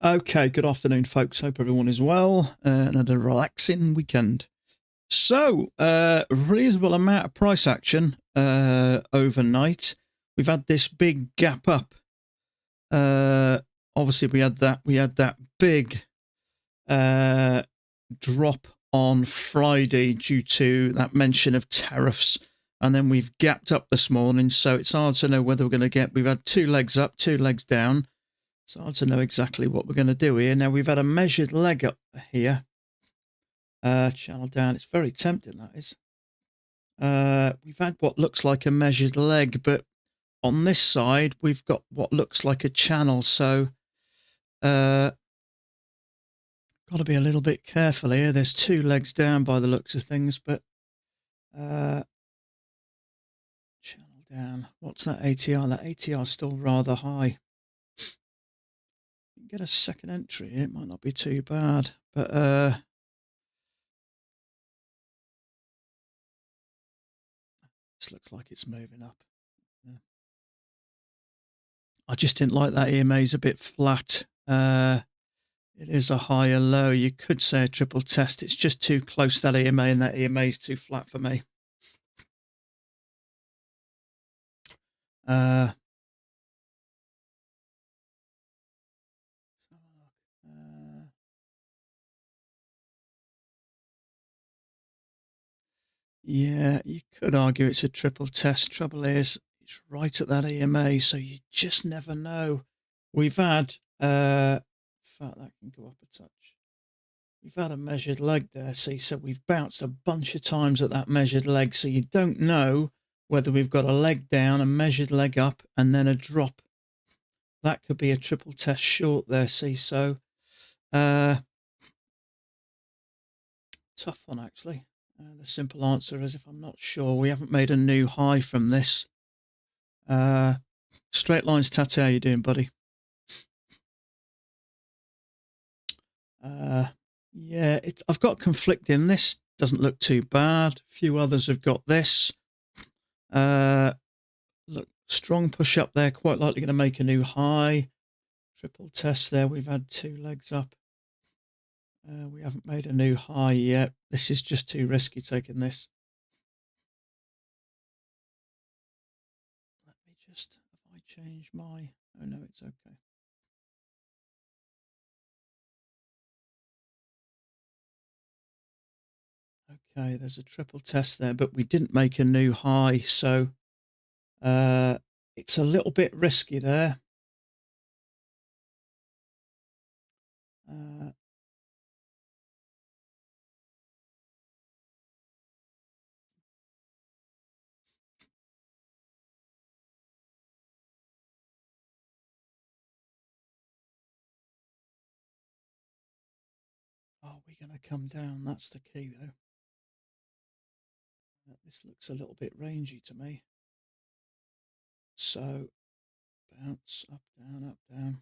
Okay, good afternoon, folks. Hope everyone is well and had a relaxing weekend. So, reasonable amount of price action overnight. We've had this big gap up. Obviously, we had that big drop on Friday due to that mention of tariffs, and then we've gapped up this morning. So it's hard to know whether we're going to get. We've had 2 legs up, 2 legs down. It's hard to know exactly what we're going to do here. Now, we've had a measured leg up here. Channel down. It's very tempting, that is. We've had what looks like a measured leg, but on this side, we've got what looks like a channel. So, got to be a little bit careful here. There's 2 legs down by the looks of things, but channel down. What's that ATR? That ATR is still rather high. Get a second entry. It might not be too bad, but this looks like it's moving up. Yeah. I just didn't like that EMA is a bit flat. It is a higher low. You could say a triple test. It's just too close, that EMA, and that EMA is too flat for me. Yeah, you could argue it's a triple test. Trouble is, it's right at that EMA, so you just never know. We've had, in fact, that can go up a touch. We've had a measured leg there, see, so we've bounced a bunch of times at that measured leg, so you don't know whether we've got a leg down, a measured leg up, and then a drop. That could be a triple test short there, see, so tough one, actually. The simple answer is, if I'm not sure, we haven't made a new high from this. Straight lines, Tat, how you doing, buddy? Yeah, I've got conflicting. This doesn't look too bad. A few others have got this. Look, strong push up there, quite likely going to make a new high. Triple test there. We've had 2 legs up. We haven't made a new high yet. This is just too risky taking this. Let me just, if I change my, oh no, it's okay. Okay, there's a triple test there, but we didn't make a new high, so it's a little bit risky there. Are we going to come down? That's the key, though. This looks a little bit rangy to me. So, bounce, up, down, up, down.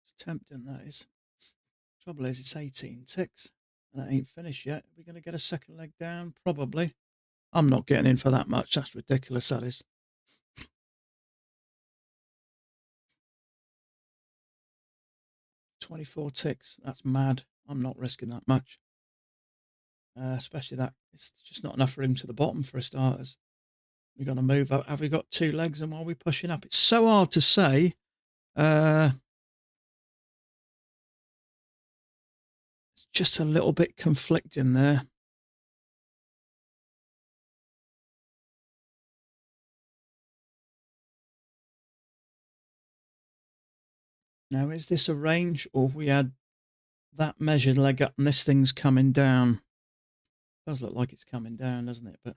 It's tempting, that is. Trouble is, it's 18 ticks, and that ain't finished yet. Are we going to get a second leg down? Probably. I'm not getting in for that much. That's ridiculous, that is. $24 ticks. That's mad. I'm not risking that much. Especially that it's just not enough room to the bottom for starters. We're going to move up. Have we got 2 legs, and while we're pushing up? It's so hard to say. It's just a little bit conflicting there. Now, is this a range, or have we had that measured leg up and this thing's coming down? Does look like it's coming down, doesn't it? But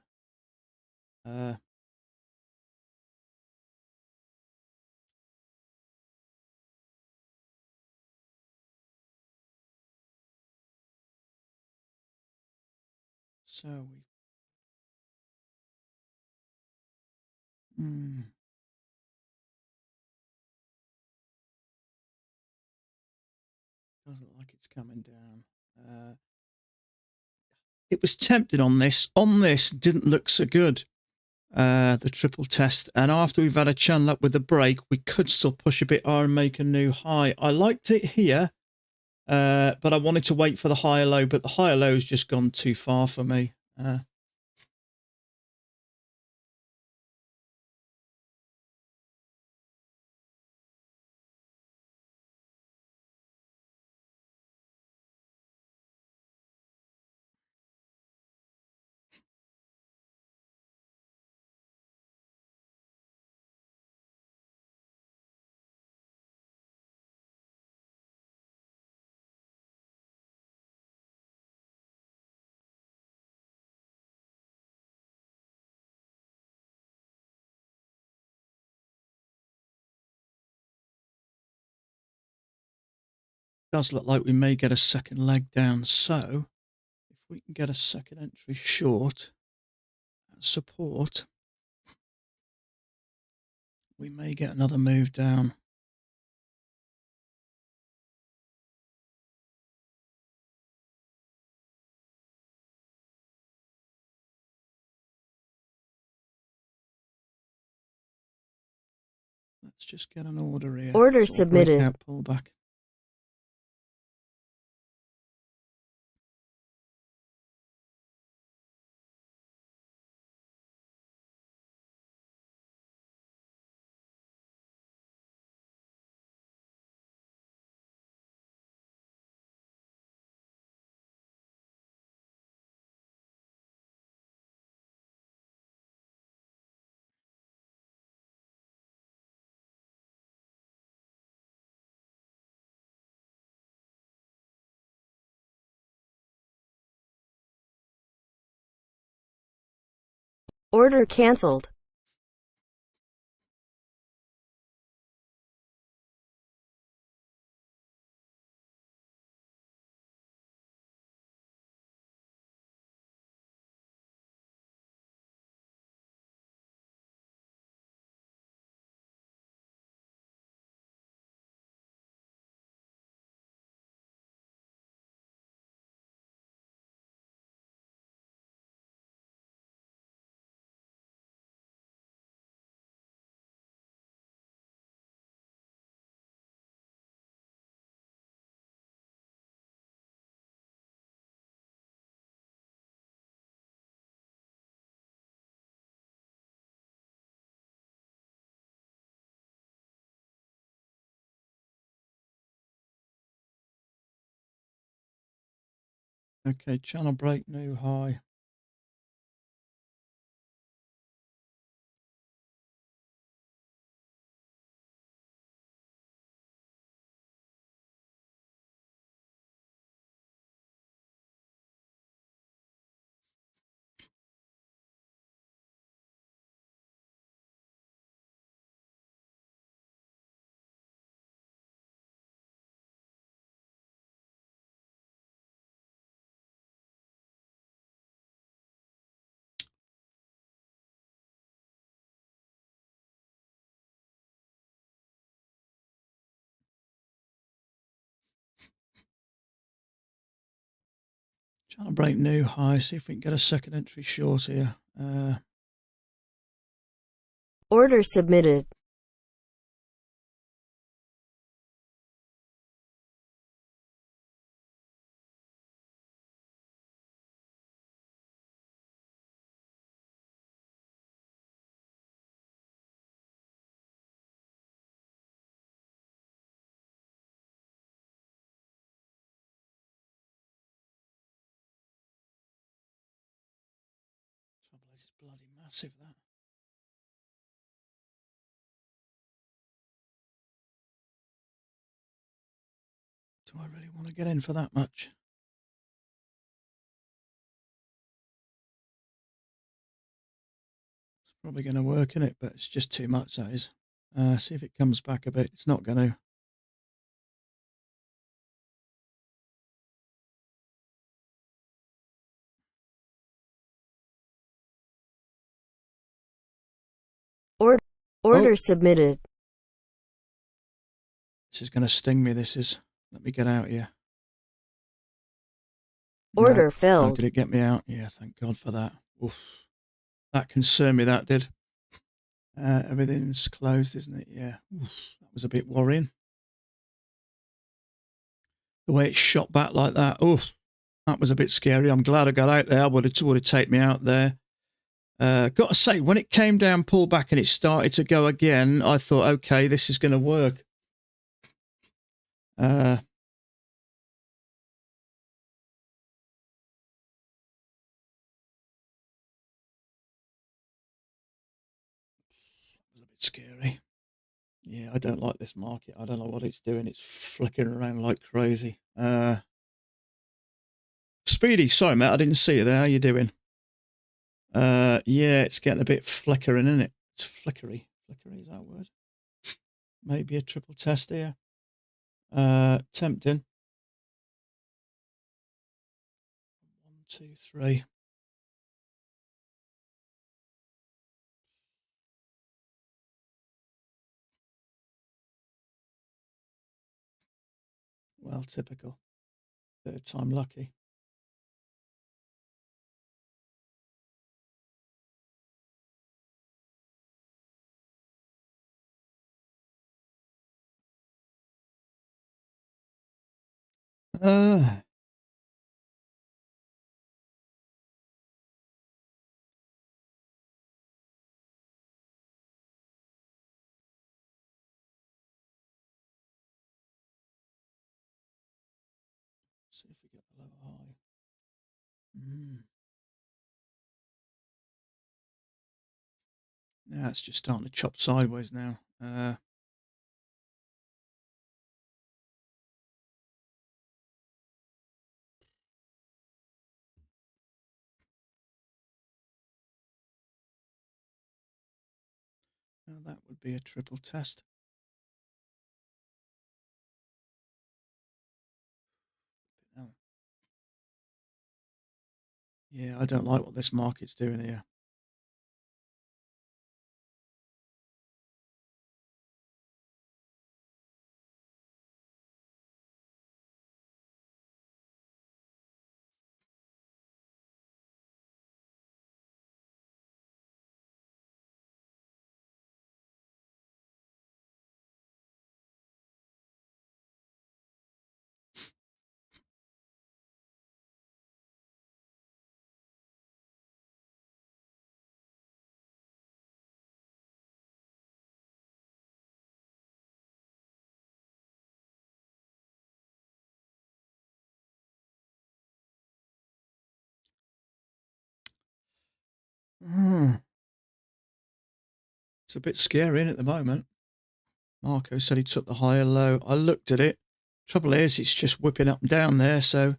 so we does look like it's coming down. It was tempted on this. On this didn't look so good. The triple test, and after we've had a channel up with the break, we could still push a bit higher and make a new high. I liked it here, but I wanted to wait for the higher low, but the higher low has just gone too far for me. Does look like we may get a second leg down, so if we can get a second entry short at support, we may get another move down. Let's just get an order here. Order submitted. Breakout pullback. Order cancelled. Okay, channel break, new high. Channel break, new high. See if we can get a second entry short here. Order submitted. This is bloody massive, that. Do I really want to get in for that much? Probably going to work in it, but it's just too much, that is. See if it comes back a bit. It's not going to. Order submitted. This is going to sting me, this is. Let me get out here. Order No. filled. Oh, did it get me out? Yeah, thank God for that. Oof. That concerned me, that did. Everything's closed, isn't it? Yeah. Oof. That was a bit worrying. The way it shot back like that. Oof. That was a bit scary. I'm glad I got out there. Would have taken me out there. Got to say, when it came down, pulled back, and it started to go again, I thought, okay, this is going to work. Was a bit scary. Yeah, I don't like this market. I don't know what it's doing. It's flicking around like crazy. Speedy, sorry, mate, I didn't see you there. How you doing? Yeah, it's getting a bit flickering, isn't it? It's flickery. Flickery, is that a word? Maybe a triple test here. Tempting. 1, 2, 3. Well, typical. Third time lucky. Uh, See if we get below high. Now it's just starting to chop sideways now. Now that would be a triple test. Yeah, I don't like what this market's doing here. It's a bit scary at the moment. Marco said he took the higher low. I looked at it. Trouble is, it's just whipping up and down there. So,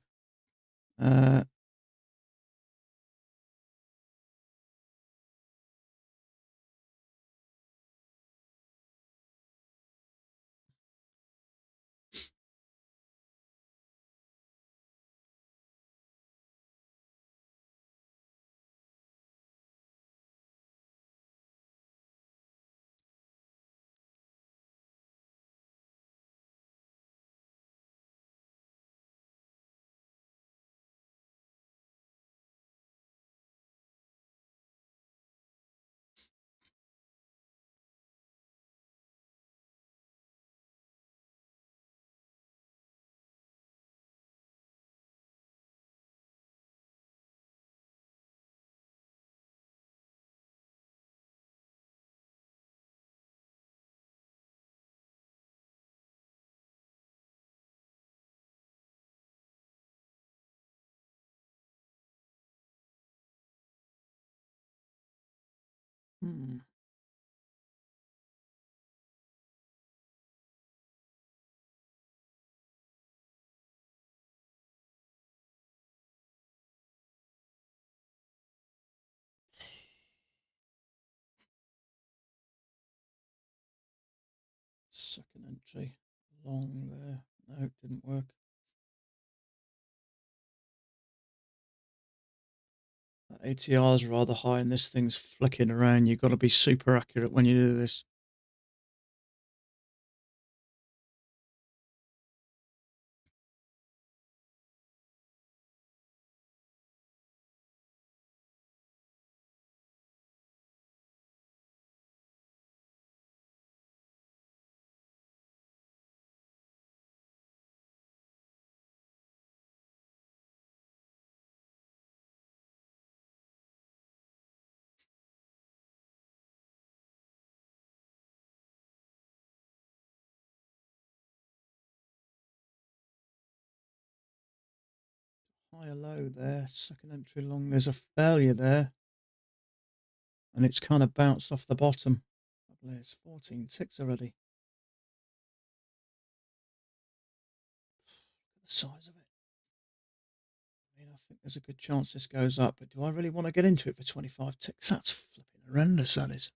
Second entry. Long there. No, it didn't work. That ATR is rather high and this thing's flicking around. You've got to be super accurate when you do this. High or low there. Second entry long. There's a failure there. And it's kind of bounced off the bottom. There's 14 ticks already. Look at the size of it. I mean, I think there's a good chance this goes up, but do I really want to get into it for 25 ticks? That's flipping horrendous, that is.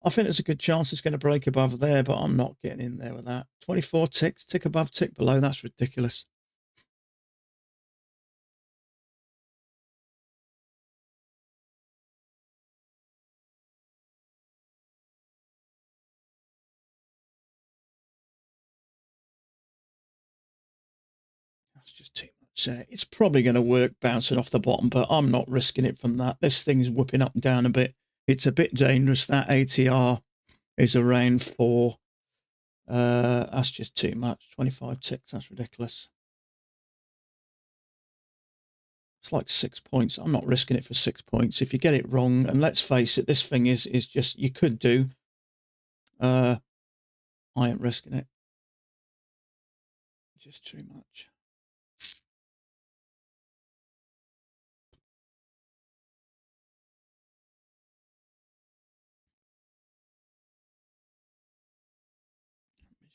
I think there's a good chance it's going to break above there, but I'm not getting in there with that. 24 ticks, tick above, tick below. That's ridiculous. That's just too much there. It's probably going to work bouncing off the bottom, but I'm not risking it from that. This thing's whipping up and down a bit. It's a bit dangerous. That ATR is around 4. That's just too much. 25 ticks. That's ridiculous. It's like 6 points. I'm not risking it for 6 points. If you get it wrong, and let's face it, this thing is just, you could do. I ain't risking it. Just too much.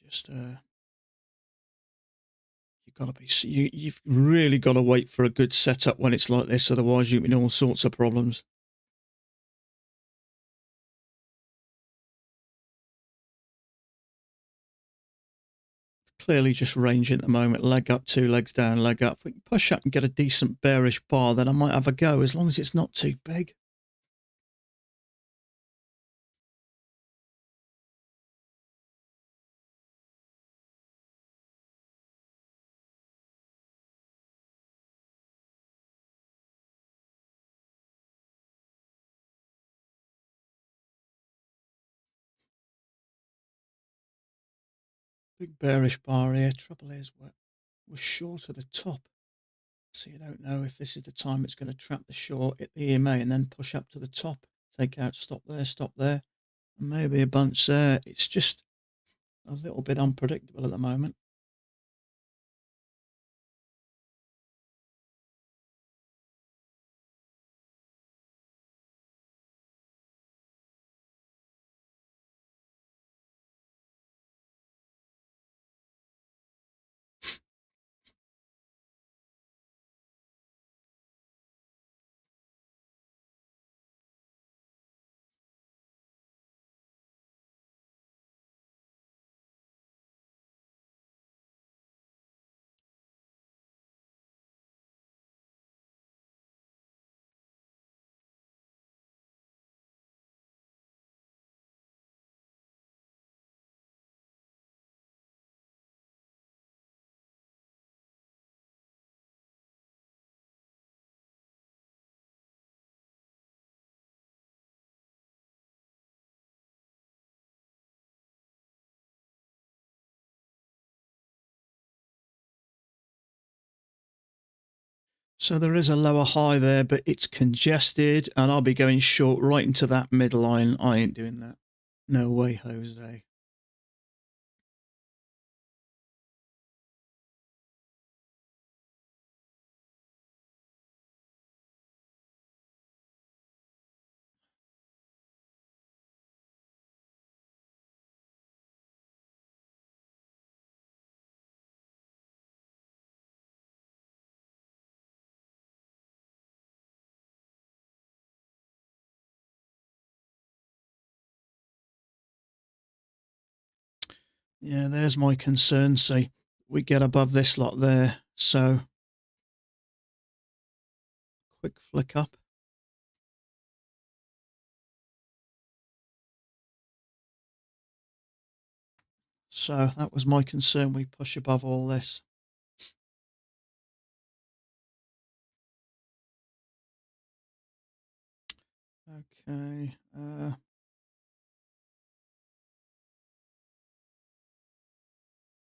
Just you've got to be, you've really got to wait for a good setup when it's like this, otherwise you're in all sorts of problems. Clearly just ranging at the moment. Leg up, 2 legs down, leg up. If we can push up and get a decent bearish bar, then I might have a go, as long as it's not too big. Big bearish bar here. Trouble is, we're short of the top. So you don't know if this is the time it's going to trap the short, hit the EMA, and then push up to the top. Take out, stop there, and maybe a bunch there. It's just a little bit unpredictable at the moment. So there is a lower high there, but it's congested, and I'll be going short right into that midline. I ain't doing that. No way, Jose. Yeah, there's my concern. See, we get above this lot there. So quick flick up. So that was my concern. We push above all this. Okay.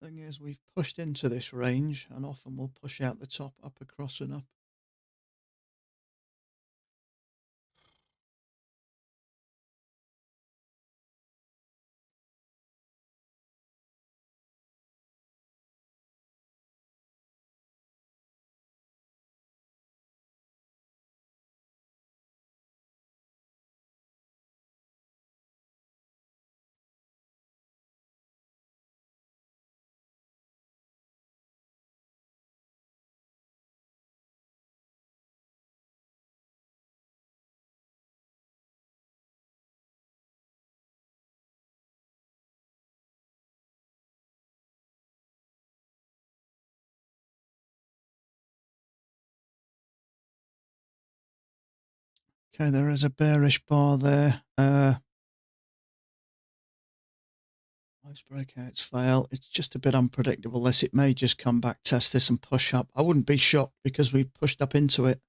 Thing is, we've pushed into this range, and often we'll push out the top, up, across, and up. Okay, there is a bearish bar there. Most breakouts fail. It's just a bit unpredictable. This, it may just come back, test this, and push up. I wouldn't be shocked because we've pushed up into it.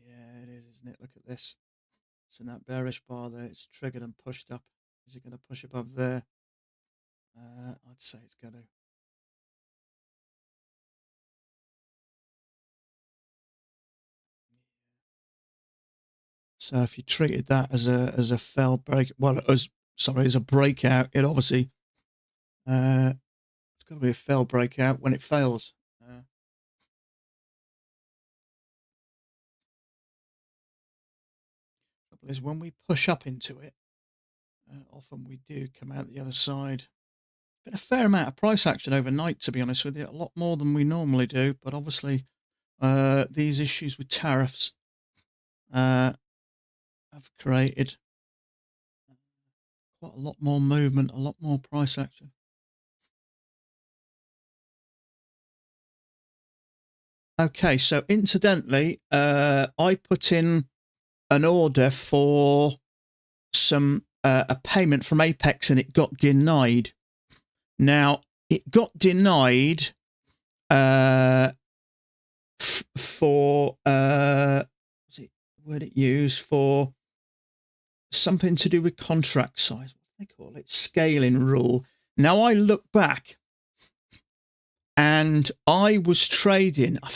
Yeah, it is, isn't it? Look at this. It's in that bearish bar there. It's triggered and pushed up. Is it going to push above there? I'd say it's going to. So if you treated that as a fail break, well, as a breakout, it obviously it's got to be a fail breakout when it fails. Trouble is, when we push up into it, often we do come out the other side. Been a fair amount of price action overnight, to be honest with you, a lot more than we normally do. But obviously, these issues with tariffs have created quite a lot more movement, a lot more price action. Okay, so incidentally, I put in an order for some a payment from Apex, and it got denied. Now, it got denied for what's it word it used for something to do with contract size. What do they call it? Scaling rule. Now I look back, and I was trading. I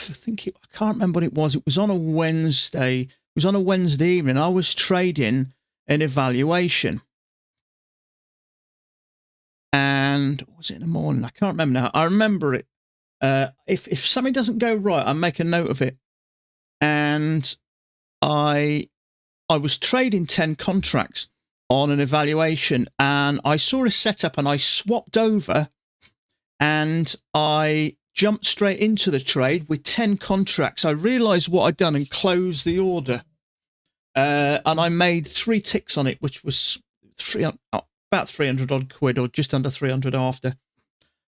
can't remember what it was. It was on a Wednesday. It was on a Wednesday evening. I was trading an evaluation. And what was it in the morning? I can't remember now. I remember it. If something doesn't go right, I make a note of it. And I was trading 10 contracts on an evaluation, and I saw a setup, and I swapped over, and I jumped straight into the trade with 10 contracts. I realized what I'd done and closed the order. And I made 3 ticks on it, which was about 300 odd quid, or just under 300 after.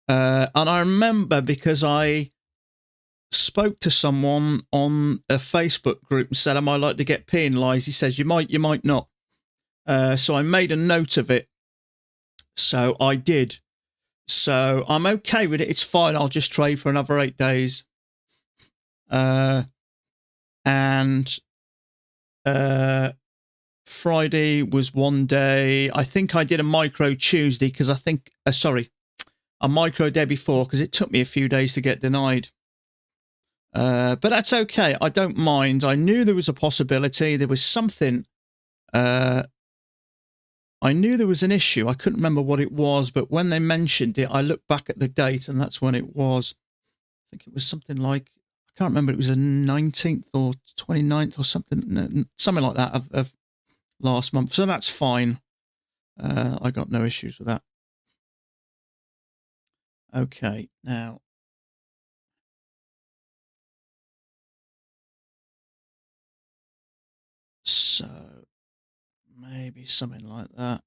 And I remember because I spoke to someone on a Facebook group and said, am I like to get penalised? He says, you might not. So I made a note of it. So I did. So I'm okay with it. It's fine. I'll just trade for another 8 days. And Friday was one day. I think I did a micro Tuesday because I think, a micro day before, because it took me a few days to get denied. But that's okay. I don't mind. I knew there was a possibility. There was something. I knew there was an issue. I couldn't remember what it was, but when they mentioned it, I looked back at the date, and that's when it was. I think it was something like, I can't remember. It was the 19th or 29th or something like that of last month. So that's fine. I got no issues with that. Okay, now So maybe something like that.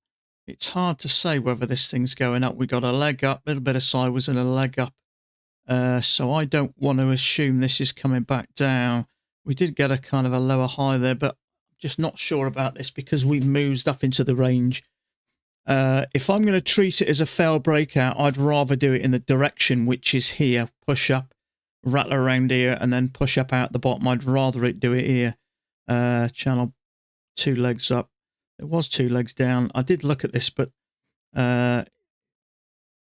It's hard to say whether this thing's going up. We got a leg up, a little bit of sideways and a leg up. So I don't want to assume this is coming back down. We did get a kind of a lower high there, but just not sure about this because we've moved up into the range. If I'm going to treat it as a failed breakout, I'd rather do it in the direction which is here. Push up, rattle around here, and then push up out the bottom. I'd rather it do it here. Channel 2 legs up. It was 2 legs down. I did look at this, but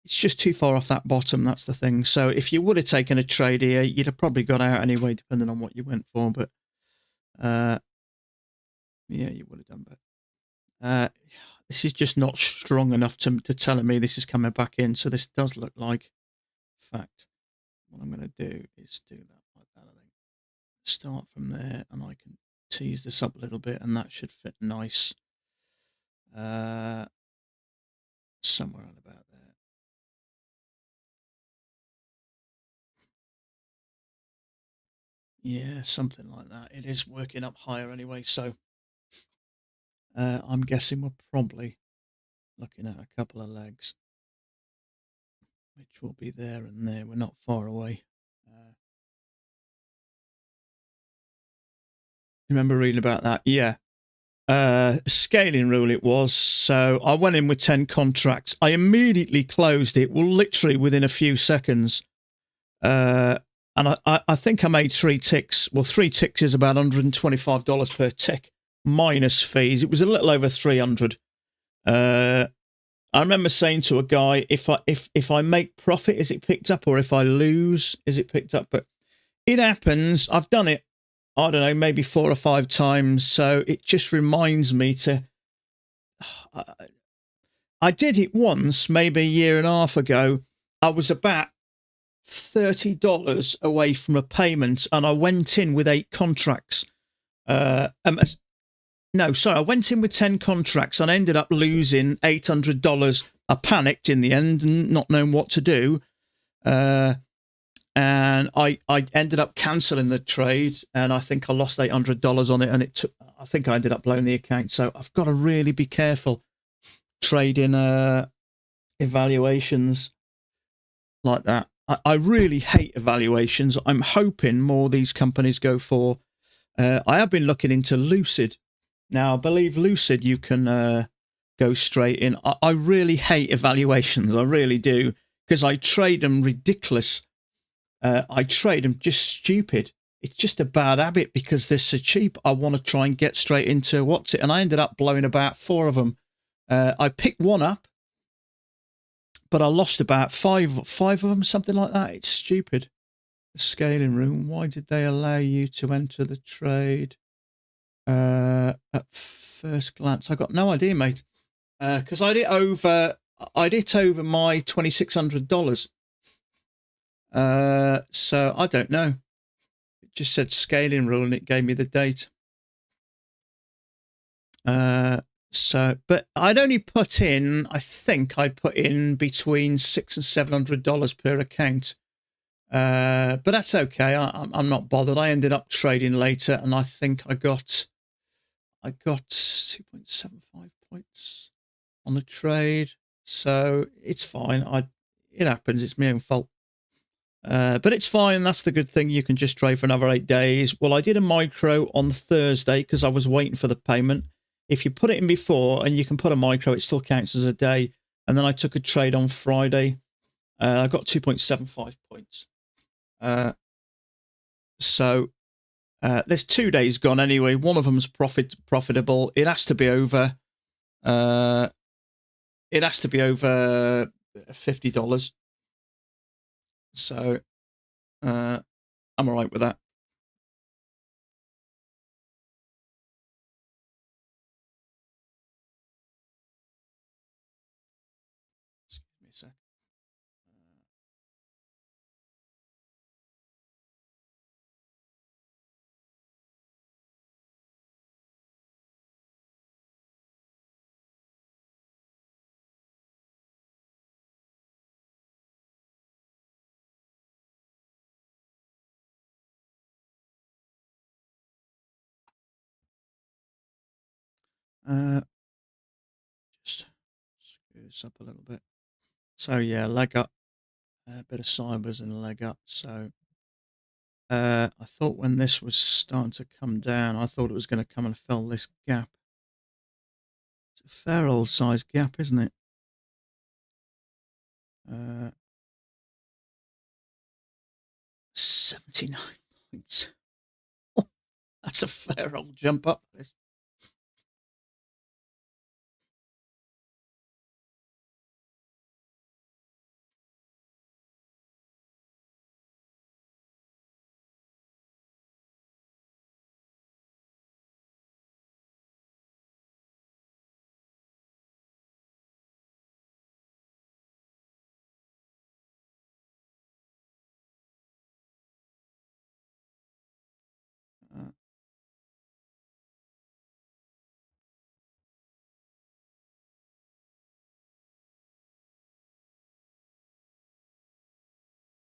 it's just too far off that bottom. That's the thing. So if you would have taken a trade here, you'd have probably got out anyway, depending on what you went for. But yeah, you would have done better. This is just not strong enough to telling me this is coming back in. So this does look like, in fact, what I'm going to do is do that like that. I think start from there, and I can tease this up a little bit, and that should fit nice. Somewhere around about there. Yeah, something like that. It is working up higher anyway, so I'm guessing we're probably looking at a couple of legs, which will be there and there. We're not far away. Remember reading about that? Yeah. Scaling rule it was. So I went in with 10 contracts. I immediately closed it, well, literally within a few seconds. And I think I made 3 ticks. Well, 3 ticks is about $125 per tick minus fees. It was a little over 300. I remember saying to a guy, if I make profit, is it picked up? Or if I lose, is it picked up? But it happens. I've done it, I don't know, maybe 4 or 5 times. So it just reminds me to... I did it once, maybe a year and a half ago. I was about $30 away from a payment, and I went in with 8 contracts. I went in with 10 contracts and I ended up losing $800. I panicked in the end and not knowing what to do. And I ended up cancelling the trade, and I think I lost $800 on it, and I think I ended up blowing the account. So I've got to really be careful trading evaluations like that. I really hate evaluations. I'm hoping more of these companies go for... I have been looking into Lucid. Now, I believe Lucid, you can go straight in. I really hate evaluations. I really do, because I trade them ridiculous. I trade them just stupid. It's just a bad habit because they're so cheap. I want to try and get straight into what's it. And I ended up blowing about 4 of them. I picked one up, but I lost about five of them, something like that. It's stupid. The scaling room. Why did they allow you to enter the trade? At first glance, I got no idea, mate. Because I'd hit over my $2,600. So I don't know. It just said scaling rule, and it gave me the date. But I'd only put in, I think I'd put in between $600 and $700 per account. But that's okay. I'm not bothered. I ended up trading later, and I think I got 2.75 points on the trade. So it's fine. It happens. It's my own fault. But it's fine. That's the good thing. You can just trade for another 8 days. Well, I did a micro on Thursday because I was waiting for the payment. If you put it in before and you can put a micro, it still counts as a day. And then I took a trade on Friday. I got 2.75 points. So there's 2 days gone anyway. One of them's profitable. It has to be over. It has to be over $50. So I'm all right with that. Excuse me a sec. Just screw this up a little bit. So yeah, leg up, a bit of cybers and leg up. So I thought when this was starting to come down, I thought it was going to come and fill this gap. It's a fair old size gap, isn't it? 79 points. Oh, that's a fair old jump up. This.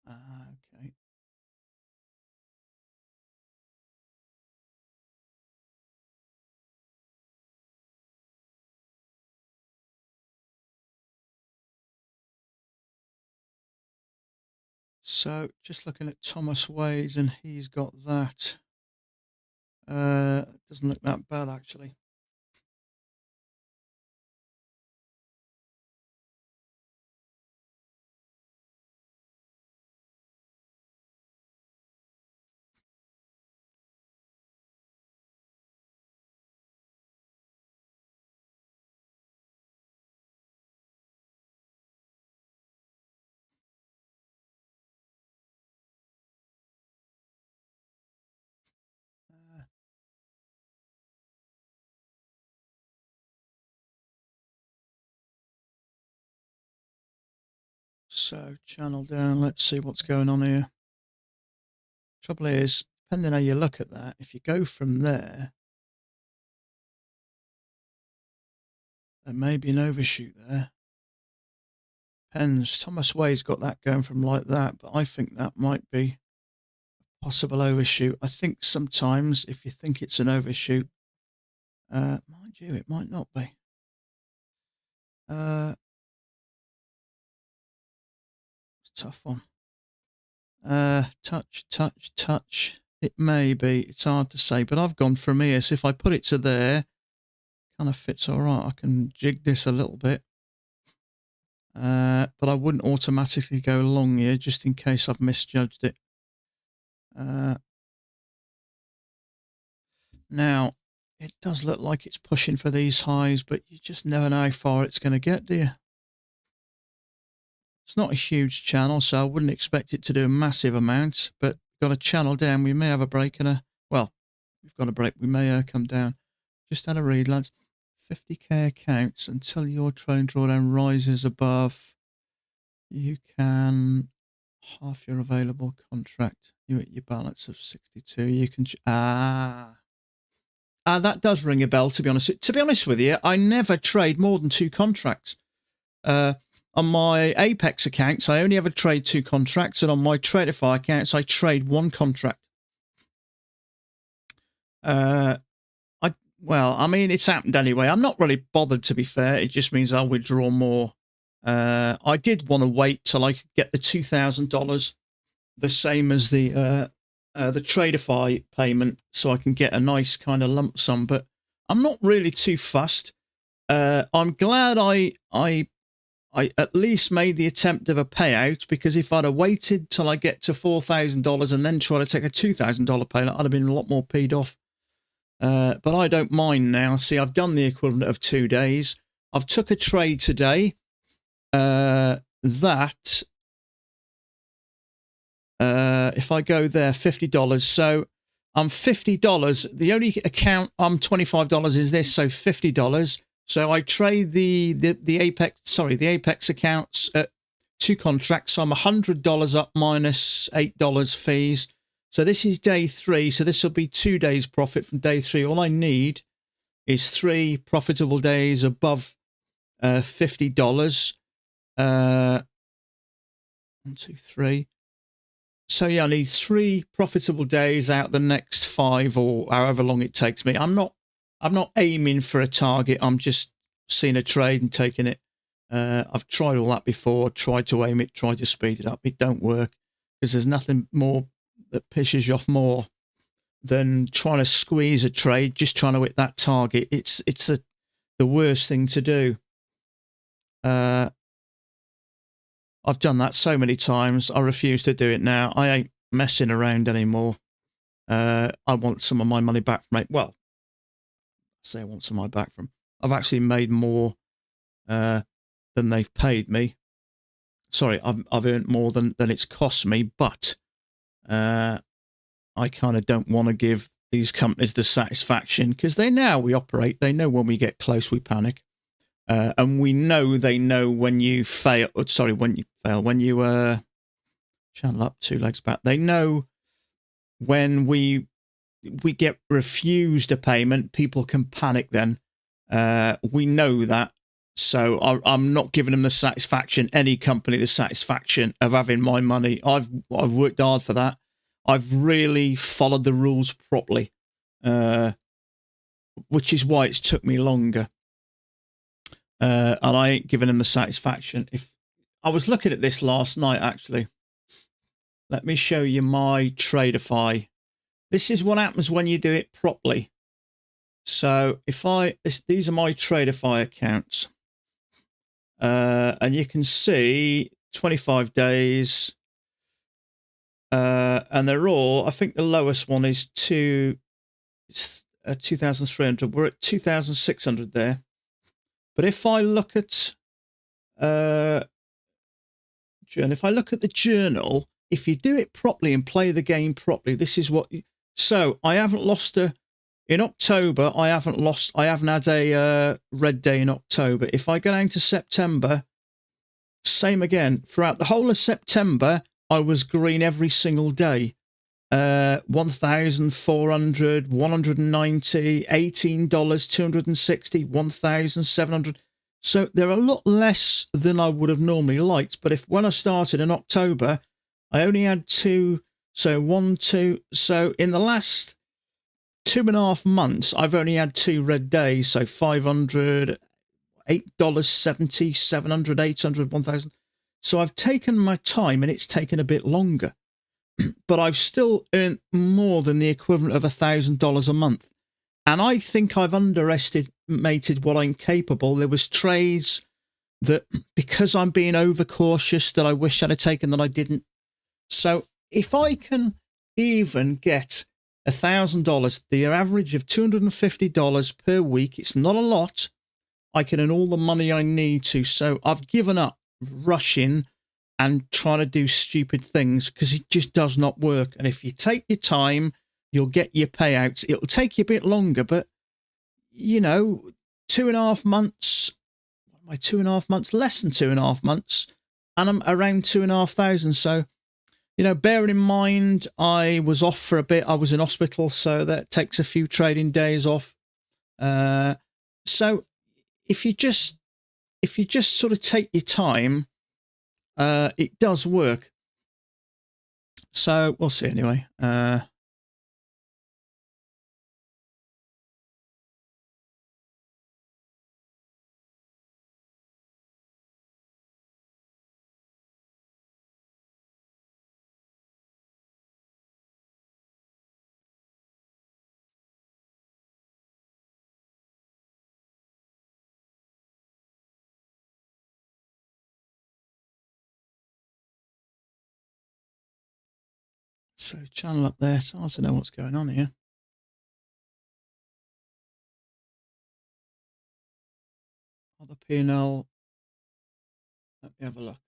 Okay. So just looking at Thomas Wade's, and he's got that. Doesn't look that bad actually. So channel down. Let's see what's going on here. Trouble is, depending how you look at that, if you go from there, there may be an overshoot there. Depends. Thomas Wade's got that going from like that, but I think that might be a possible overshoot. I think sometimes if you think it's an overshoot, mind you, it might not be. It's a tough one. Touch. It may be. It's hard to say, but I've gone from here. So if I put it to there, kind of fits all right. I can jig this a little bit. But I wouldn't automatically go long here just in case I've misjudged it. Now, it does look like it's pushing for these highs, but you just never know how far it's going to get, do you? It's not a huge channel, so I wouldn't expect it to do a massive amount, but got a channel down. We may have a break and we've got a break. We may come down. Just had a read, lads. 50k accounts until your trailing drawdown rises above. You can half your available contract. You at your balance of 62. You can that does ring a bell. To be honest with you, I never trade more than 2 contracts. On my Apex accounts, I only ever trade 2 contracts, and on my Traderify accounts, I trade 1 contract. I mean, it's happened anyway. I'm not really bothered, to be fair. It just means I'll withdraw more. I did want to wait till I could get the $2,000, the same as the Traderify payment, so I can get a nice kind of lump sum. But I'm not really too fussed. I'm glad I at least made the attempt of a payout, because if I'd have waited till I get to $4,000 and then try to take a $2,000 payout, I'd have been a lot more peed off. But I don't mind now. See, I've done the equivalent of 2 days. I've took a trade today. If I go there, $50. So I'm $50. The only account I'm $25 is this, so $50. So I trade the Apex accounts at 2 contracts. So I'm $100 up minus $8 fees. So this is day 3. So this will be 2 days profit from day 3. All I need is 3 profitable days above $50. 1, 2, 3. So yeah, I need 3 profitable days out the next 5 or however long it takes me. I'm not I'm not aiming for a target. I'm just seeing a trade and taking it. I've tried all that before, tried to aim it, tried to speed it up. It don't work because there's nothing more that pisses you off more than trying to squeeze a trade, just trying to hit that target. It's the worst thing to do. I've done that so many times. I refuse to do it now. I ain't messing around anymore. I want some of my money back from it. Well, I say I want some of my back from. I've actually made more than they've paid me. Sorry, I've earned more than it's cost me, but I kind of don't want to give these companies the satisfaction because they know we operate. They know when we get close, we panic. And we know they know when you fail. Sorry, when you fail, when you channel up 2 legs back. They know when we get refused a payment, people can panic then. We know that. So I'm not giving them the satisfaction, any company the satisfaction of having my money. I've worked hard for that. I've really followed the rules properly, which is why it's took me longer. And I ain't giving them the satisfaction. If I was looking at this last night, actually, let me show you my Traderify. This is what happens when you do it properly. So these are my Traderify accounts. And you can see 25 days. And they're all, I think the lowest one is 2,300. We're at 2,600 there. But if I look at journal, if I look at the journal, if you do it properly and play the game properly, this is what. So I haven't lost in October. I haven't had a red day in October. If I go down to September, same again. Throughout the whole of September, I was green every single day. 1,400, 190, $18, 260, 1,700. So they're a lot less than I would have normally liked. But when I started in October, I only had 2. So 1, 2. So in the last 2.5 months, I've only had 2 red days. So 500, $8.70, 700, 800, 1,000. So I've taken my time and it's taken a bit longer. But I've still earned more than the equivalent of $1,000 a month. And I think I've underestimated what I'm capable. There was trades that, because I'm being overcautious, that I wish I'd have taken that I didn't. So if I can even get $1,000, the average of $250 per week, it's not a lot. I can earn all the money I need to. So I've given up rushing and trying to do stupid things because it just does not work. And if you take your time, you'll get your payouts. It'll take you a bit longer, but 2.5 months, my 2.5 months, less than 2.5 months, and I'm around 2,500. So, bearing in mind, I was off for a bit. I was in hospital, so that takes a few trading days off. So if you just sort of take your time, it does work. So we'll see anyway. So channel up there. It's hard to know what's going on here. Other P&L. Let me have a look.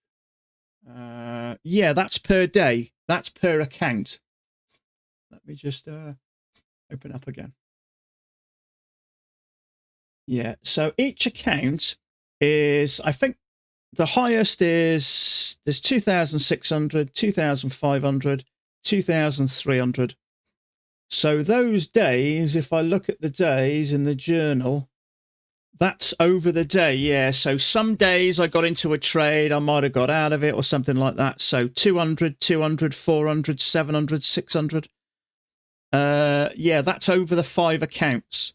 Yeah, that's per day. That's per account. Let me just open up again. Yeah, so each account is, I think the highest is, there's 2,600, 2,500, 2,300. So those days, if I look at the days in the journal, that's over the day, yeah. So some days I got into a trade, I might have got out of it or something like that. So 200, 200, 400, 700, 600. Yeah, that's over the 5 accounts.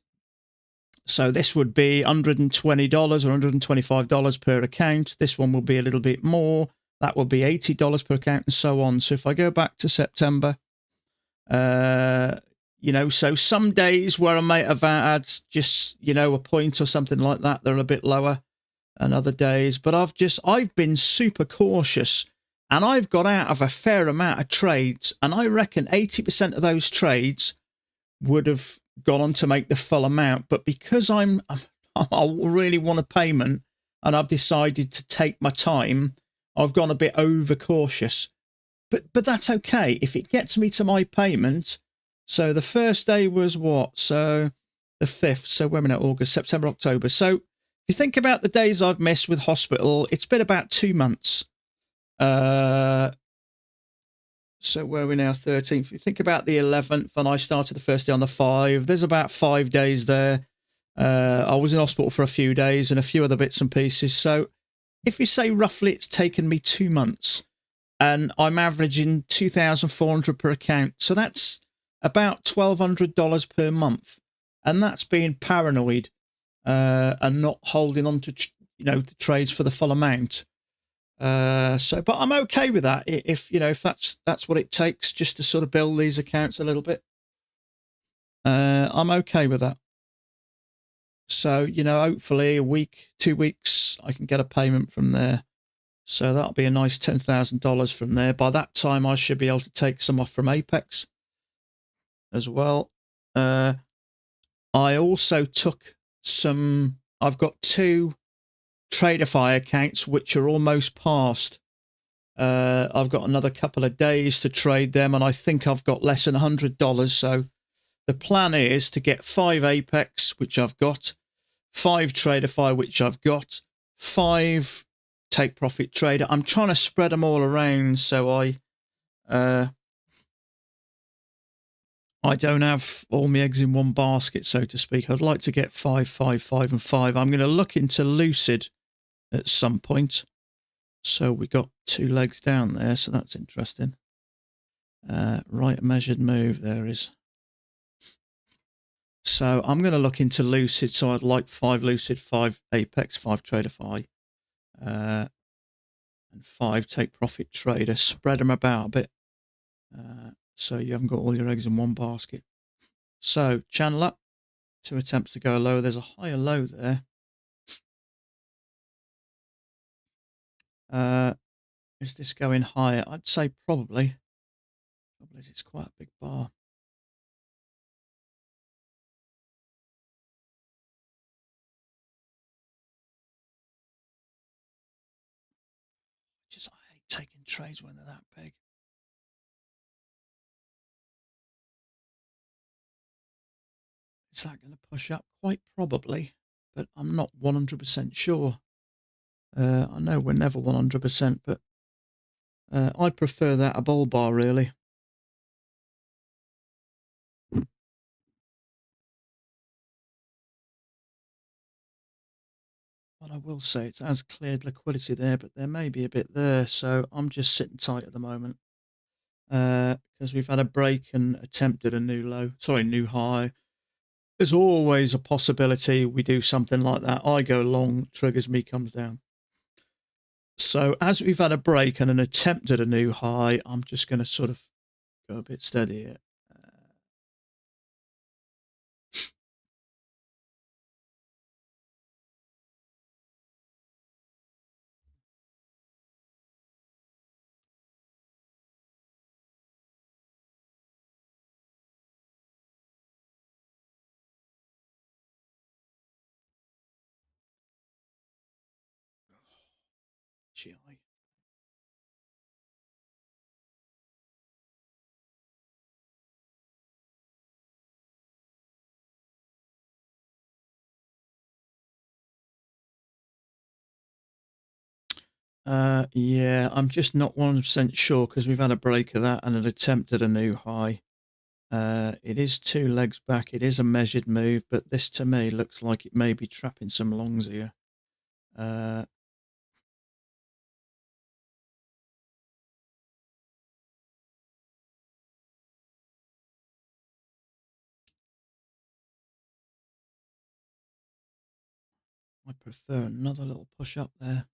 So this would be $120 or $125 per account. This one will be a little bit more. That will be $80 per account and so on. So if I go back to September, so some days where I might have had just, a point or something like that, they're a bit lower than other days. But I've been super cautious and I've got out of a fair amount of trades. And I reckon 80% of those trades would have gone on to make the full amount. But because I really want a payment and I've decided to take my time, I've gone a bit over cautious. But that's okay. If it gets me to my payment, so the first day was what? So the 5th. So when we're August, September, October. So if you think about the days I've missed with hospital, it's been about 2 months. So where are we now? 13th. If you think about the 11th, and I started the first day on the 5th, there's about 5 days there. I was in hospital for a few days and a few other bits and pieces. So if you say roughly it's taken me 2 months, and I'm averaging $2,400 per account. So that's about $1,200 per month. And that's being paranoid and not holding on to, the trades for the full amount. But I'm okay with that. If that's what it takes just to sort of build these accounts a little bit. I'm okay with that. So, hopefully a week, 2 weeks, I can get a payment from there. So that'll be a nice $10,000 from there. By that time, I should be able to take some off from Apex as well. I also took some. I've got 2 Traderify accounts which are almost past. I've got another couple of days to trade them, and I think I've got less than $100. So the plan is to get 5 Apex, which I've got, 5 Traderify, which I've got, 5 Take Profit Trader. I'm trying to spread them all around so I don't have all my eggs in one basket, so to speak. I'd like to get 5, 5, 5, and 5. I'm going to look into Lucid at some point. So we got 2 legs down there, so that's interesting. Right measured move, there is. So I'm going to look into Lucid. So I'd like 5 Lucid, 5 Apex, 5 Traderify. And 5 Take Profit Trader. Spread them about a bit, so you haven't got all your eggs in one basket. So channel up, 2 attempts to go low. There's a higher low there. Is this going higher? I'd say probably. Probably it's quite a big bar. I hate taking trades when they're that big. Is that going to push up? Quite probably, but I'm not 100% sure. I know we're never 100%, but I prefer that a bull bar, really. But I will say it has cleared liquidity there, but there may be a bit there, so I'm just sitting tight at the moment. Because we've had a break and attempted a new high. There's always a possibility we do something like that. I go long, triggers me, comes down. So as we've had a break and an attempt at a new high, I'm just going to sort of go a bit steady here. GI. Yeah, I'm just not 100% sure because we've had a break of that and an attempt at a new high. It is 2 legs back. It is a measured move, but this to me looks like it may be trapping some longs here. I prefer another little push up there.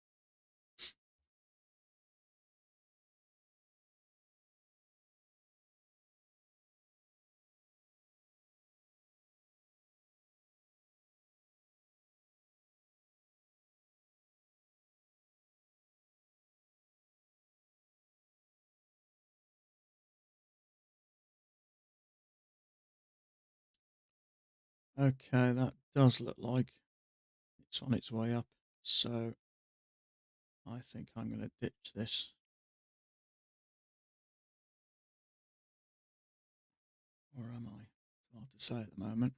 Okay, that does look like it's on its way up. So I think I'm going to ditch this. Or am I? It's hard to say at the moment.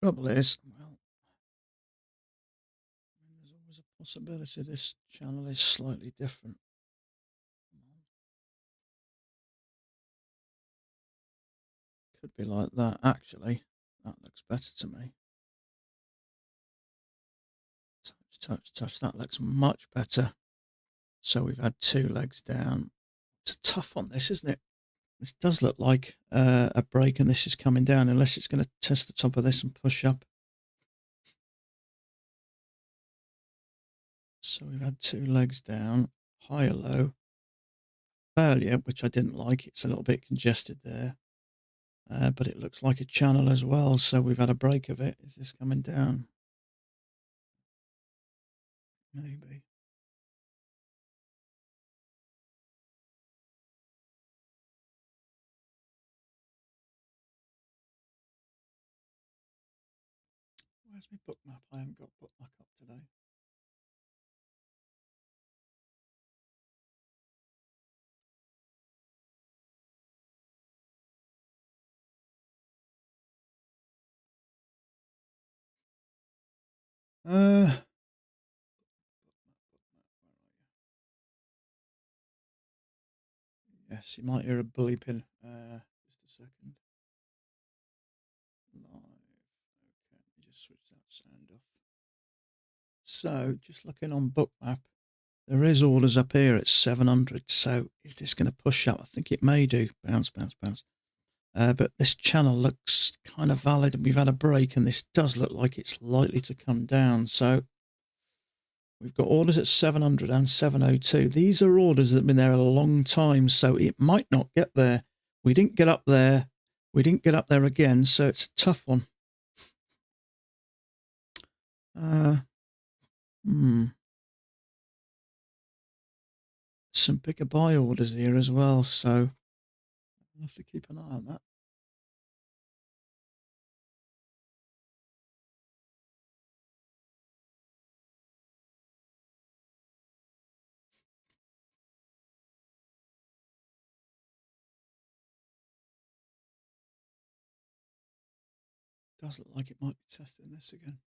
Trouble is, well, there's always a possibility this channel is slightly different. Could be like that. Actually, that looks better to me. Touch, touch, touch. That looks much better. So we've had 2 legs down. It's a tough one, this, isn't it? This does look like a break, and this is coming down, unless it's going to test the top of this and push up. So we've had 2 legs down, high or low. Failure, which I didn't like. It's a little bit congested there. But it looks like a channel as well, so we've had a break of it. Is this coming down? Maybe. Where's my bookmap? I haven't got bookmap up today. Yes, you might hear a bleeping. Just a second. Live. Okay, let me just switch that sound off. So, just looking on bookmap, there is orders up here at 700. So, is this going to push up? I think it may do. Bounce, bounce, bounce. But this channel looks kind of valid, and we've had a break, and this does look like it's likely to come down. So we've got orders at 700 and 702. These are orders that have been there a long time, so it might not get there. We didn't get up there. We didn't get up there again, so it's a tough one. Some bigger buy orders here as well, so I'll have to keep an eye on that. Does look like it might be testing this again.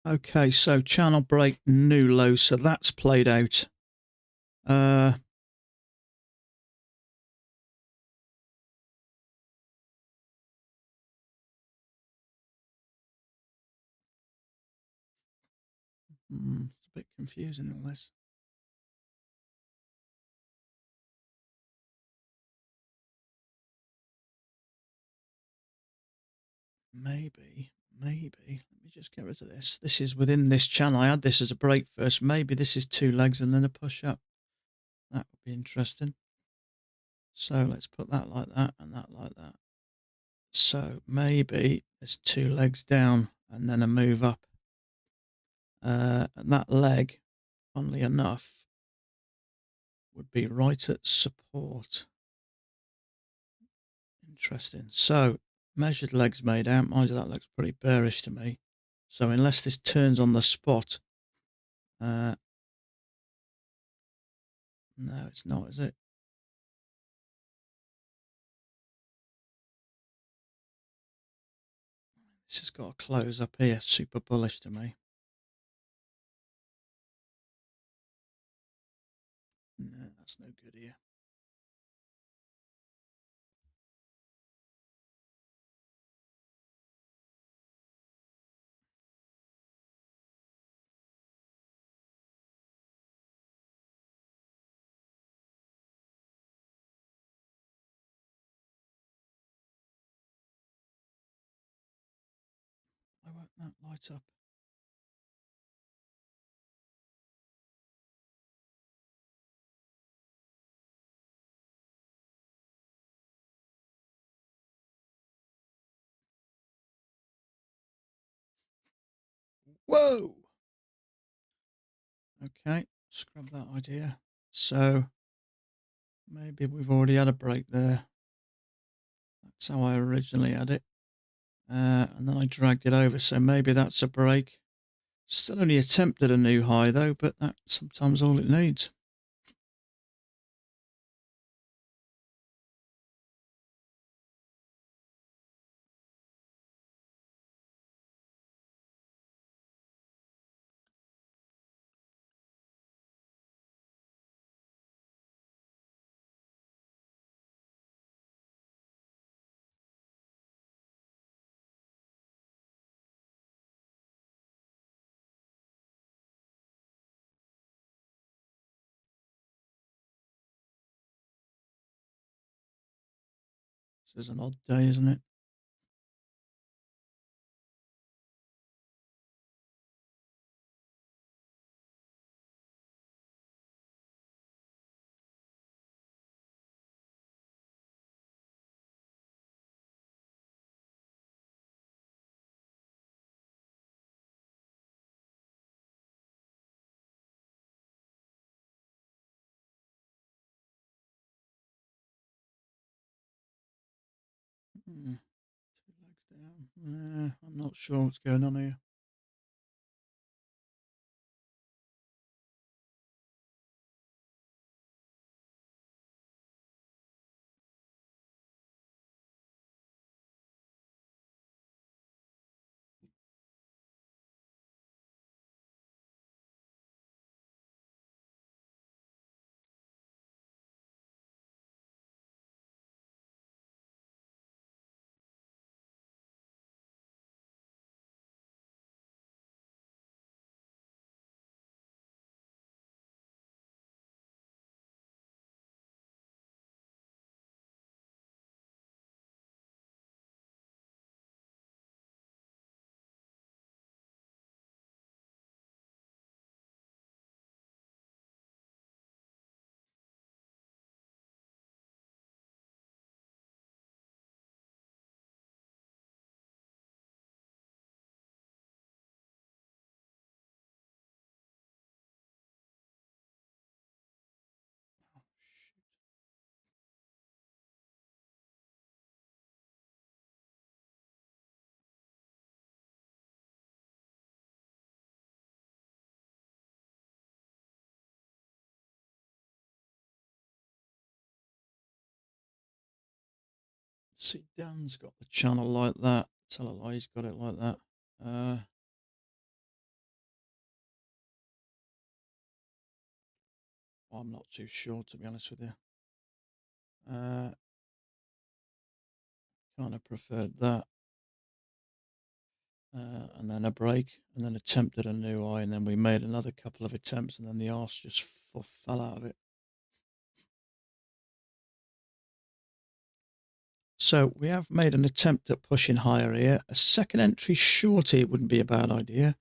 Okay, so channel break, new low, so that's played out. It's a bit confusing, all this. Maybe. Let me just get rid of this. This is within this channel. I had this as a break first. Maybe this is 2 legs and then a push up. That would be interesting. So let's put that like that and that like that. So maybe there's 2 legs down and then a move up. And that leg, funnily enough, would be right at support. Interesting. So measured legs made out. Mind you, that looks pretty bearish to me. So unless this turns on the spot, no, it's not, is it? This has got to close up here. Super bullish to me. No, that's no good here. Why won't that light up? Whoa! Okay, scrub that idea. So maybe we've already had a break there. That's how I originally had it. And then I dragged it over, so maybe that's a break. Still only attempted a new high though, but that's sometimes all it needs. This is an odd day, isn't it? Hmm. 2 legs down. I'm not sure what's going on here. See, Dan's got the channel like that. Tell a lie, he's got it like that. I'm not too sure, to be honest with you. Kind of preferred that. and then a break, and then attempted a new eye, and then we made another couple of attempts, and then the arse just fell out of it. So we have made an attempt at pushing higher here. A second entry short here wouldn't be a bad idea.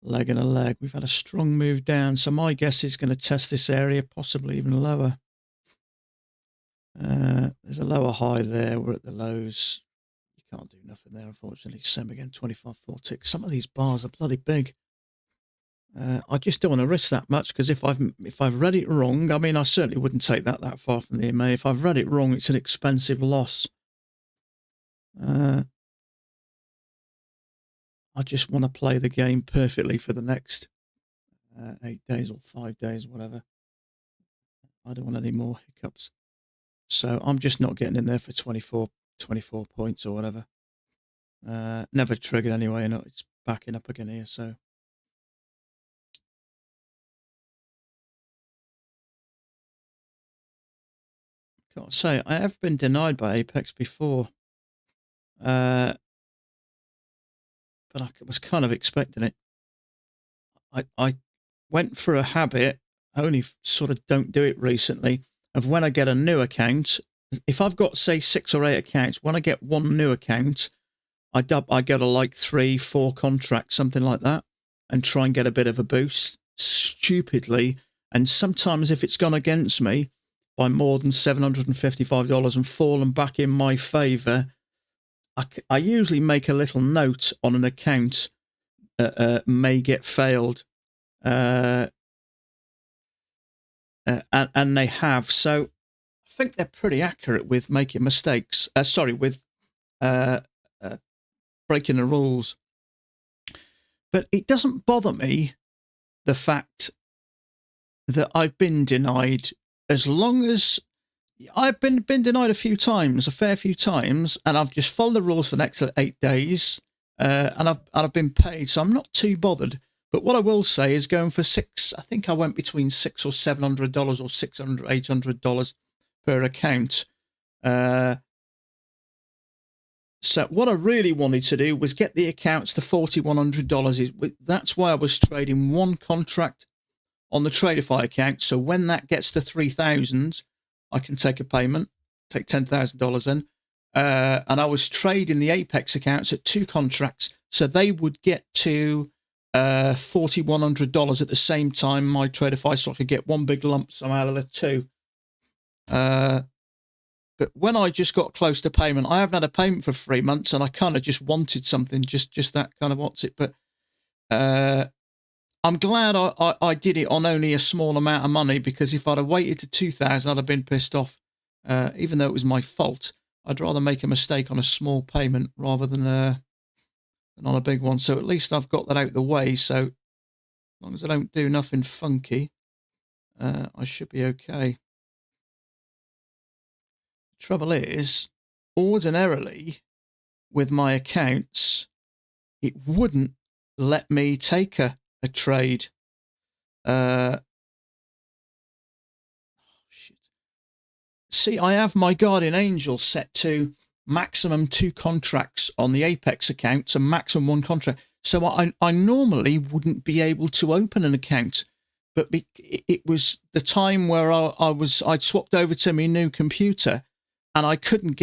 Leg and a leg. We've had a strong move down, so my guess is going to test this area, possibly even lower. There's a lower high there. We're at the lows. You can't do nothing there, unfortunately. Same again, 25.4 ticks. Some of these bars are bloody big. I just don't want to risk that much, because if I've read it wrong, I mean, I certainly wouldn't take that far from the EMA. If I've read it wrong, it's an expensive loss. I just want to play the game perfectly for the next 8 days or 5 days, whatever. I don't want any more hiccups. So I'm just not getting in there for 24 points or whatever. Never triggered anyway, and it's backing up again here, so. Gotta say, I have been denied by Apex before. But I was kind of expecting it. I went for a habit, I only sort of don't do it recently, of when I get a new account, if I've got, say, 6 or 8 accounts, when I get one new account, I go to like 3, 4 contracts, something like that, and try and get a bit of a boost, stupidly. And sometimes if it's gone against me by more than $755 and fallen back in my favour, I usually make a little note on an account may get failed, and they have. So I think they're pretty accurate with making mistakes. With breaking the rules. But it doesn't bother me, the fact that I've been denied, as long as I've been denied a fair few times, and I've just followed the rules for the next 8 days, and I've been paid, so I'm not too bothered. But what I will say is, going for I think I went between $600 or $700 or $600, $800 per account. So what I really wanted to do was get the accounts to $4,100. That's why I was trading one contract on the Traderify account. So when that gets to 3,000, I can take a payment, take $10,000 in. And I was trading the Apex accounts at 2 contracts, so they would get to $4,100 at the same time, my Traderify, so I could get one big lump sum out of the 2. But when I just got close to payment, I haven't had a payment for 3 months, and I kind of just wanted something, just that kind of what's it. But I'm glad I did it on only a small amount of money, because if I'd have waited to 2,000, I'd have been pissed off. Even though it was my fault, I'd rather make a mistake on a small payment rather than on a big one. So at least I've got that out of the way. So as long as I don't do nothing funky, I should be okay. Trouble is, ordinarily, with my accounts, it wouldn't let me take a trade. Shit. See, I have my Guardian Angel set to maximum 2 contracts on the Apex account, so maximum 1 contract. So I normally wouldn't be able to open an account, but it was the time where I'd swapped over to my new computer, and I couldn't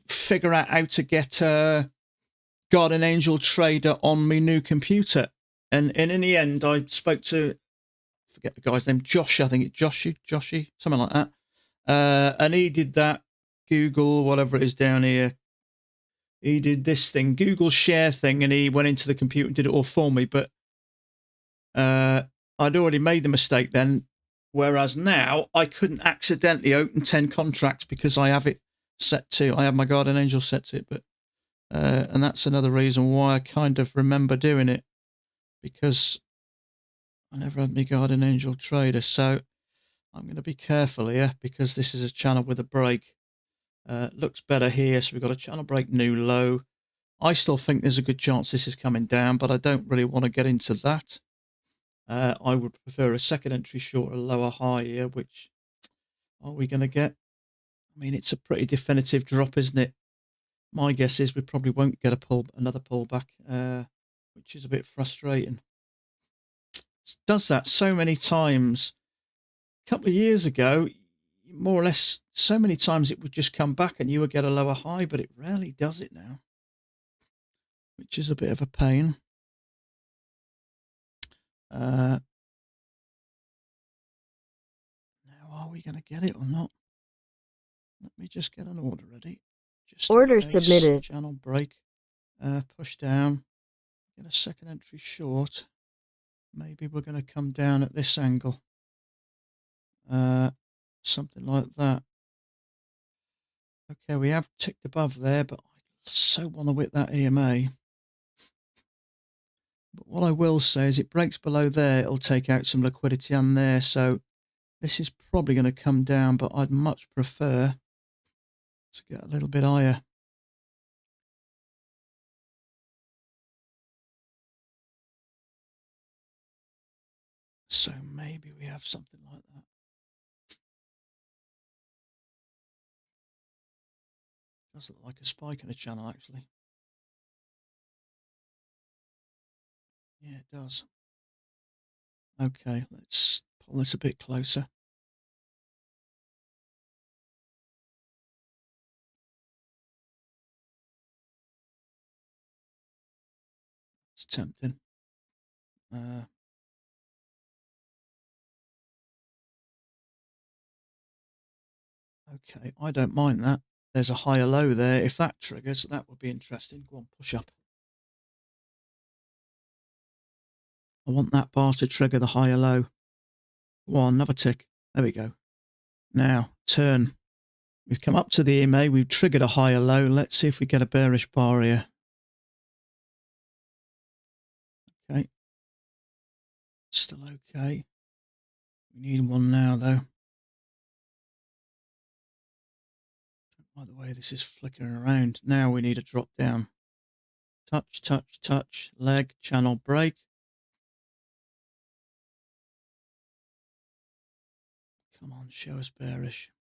figure out how to get Guardian Angel Trader on my new computer. And in the end, I spoke to, I forget the guy's name, Josh, I think it's Joshy, something like that. And he did that Google, whatever it is down here. He did this thing, Google Share thing, and he went into the computer and did it all for me. But I'd already made the mistake then. Whereas now I couldn't accidentally open 10 contracts because I have it set to, I have my Guardian Angel set to it. But and that's another reason why I kind of remember doing it, because I never had my Guardian Angel Trader. So I'm going to be careful here, because this is a channel with a break. Looks better here. So we've got a channel break, new low. I still think there's a good chance this is coming down, but I don't really want to get into that. I would prefer a second entry short, a lower high here, which are we going to get? I mean, it's a pretty definitive drop, isn't it? my guess is we probably won't get another pullback, which is a bit frustrating. It does that so many times. A couple of years ago, more or less, so many times it would just come back and you would get a lower high, but it rarely does it now, which is a bit of a pain. Now, are we going to get it or not? Let me just get an order ready. Just Order submitted. Channel break. Push down. Get a second entry short. Maybe we're going to come down at this angle. Something like that. Okay, we have ticked above there, but I so want to hit that EMA. But what I will say is it breaks below there, it'll take out some liquidity on there. So this is probably going to come down, but I'd much prefer to get a little bit higher. So maybe we have something like that. Does look like a spike in the channel, actually. Yeah, it does. Okay, let's pull this a bit closer. It's tempting. Okay, I don't mind that. There's a higher low there. If that triggers, that would be interesting. Go on, push up. I want that bar to trigger the higher low. Go on, another tick. There we go. Now, turn. We've come up to the EMA. We've triggered a higher low. Let's see if we get a bearish bar here. Okay. Still okay. We need one now, though. By the way, this is flickering around. Now we need a drop down. Touch, touch, touch. Leg, channel break. Come on, show us bearish.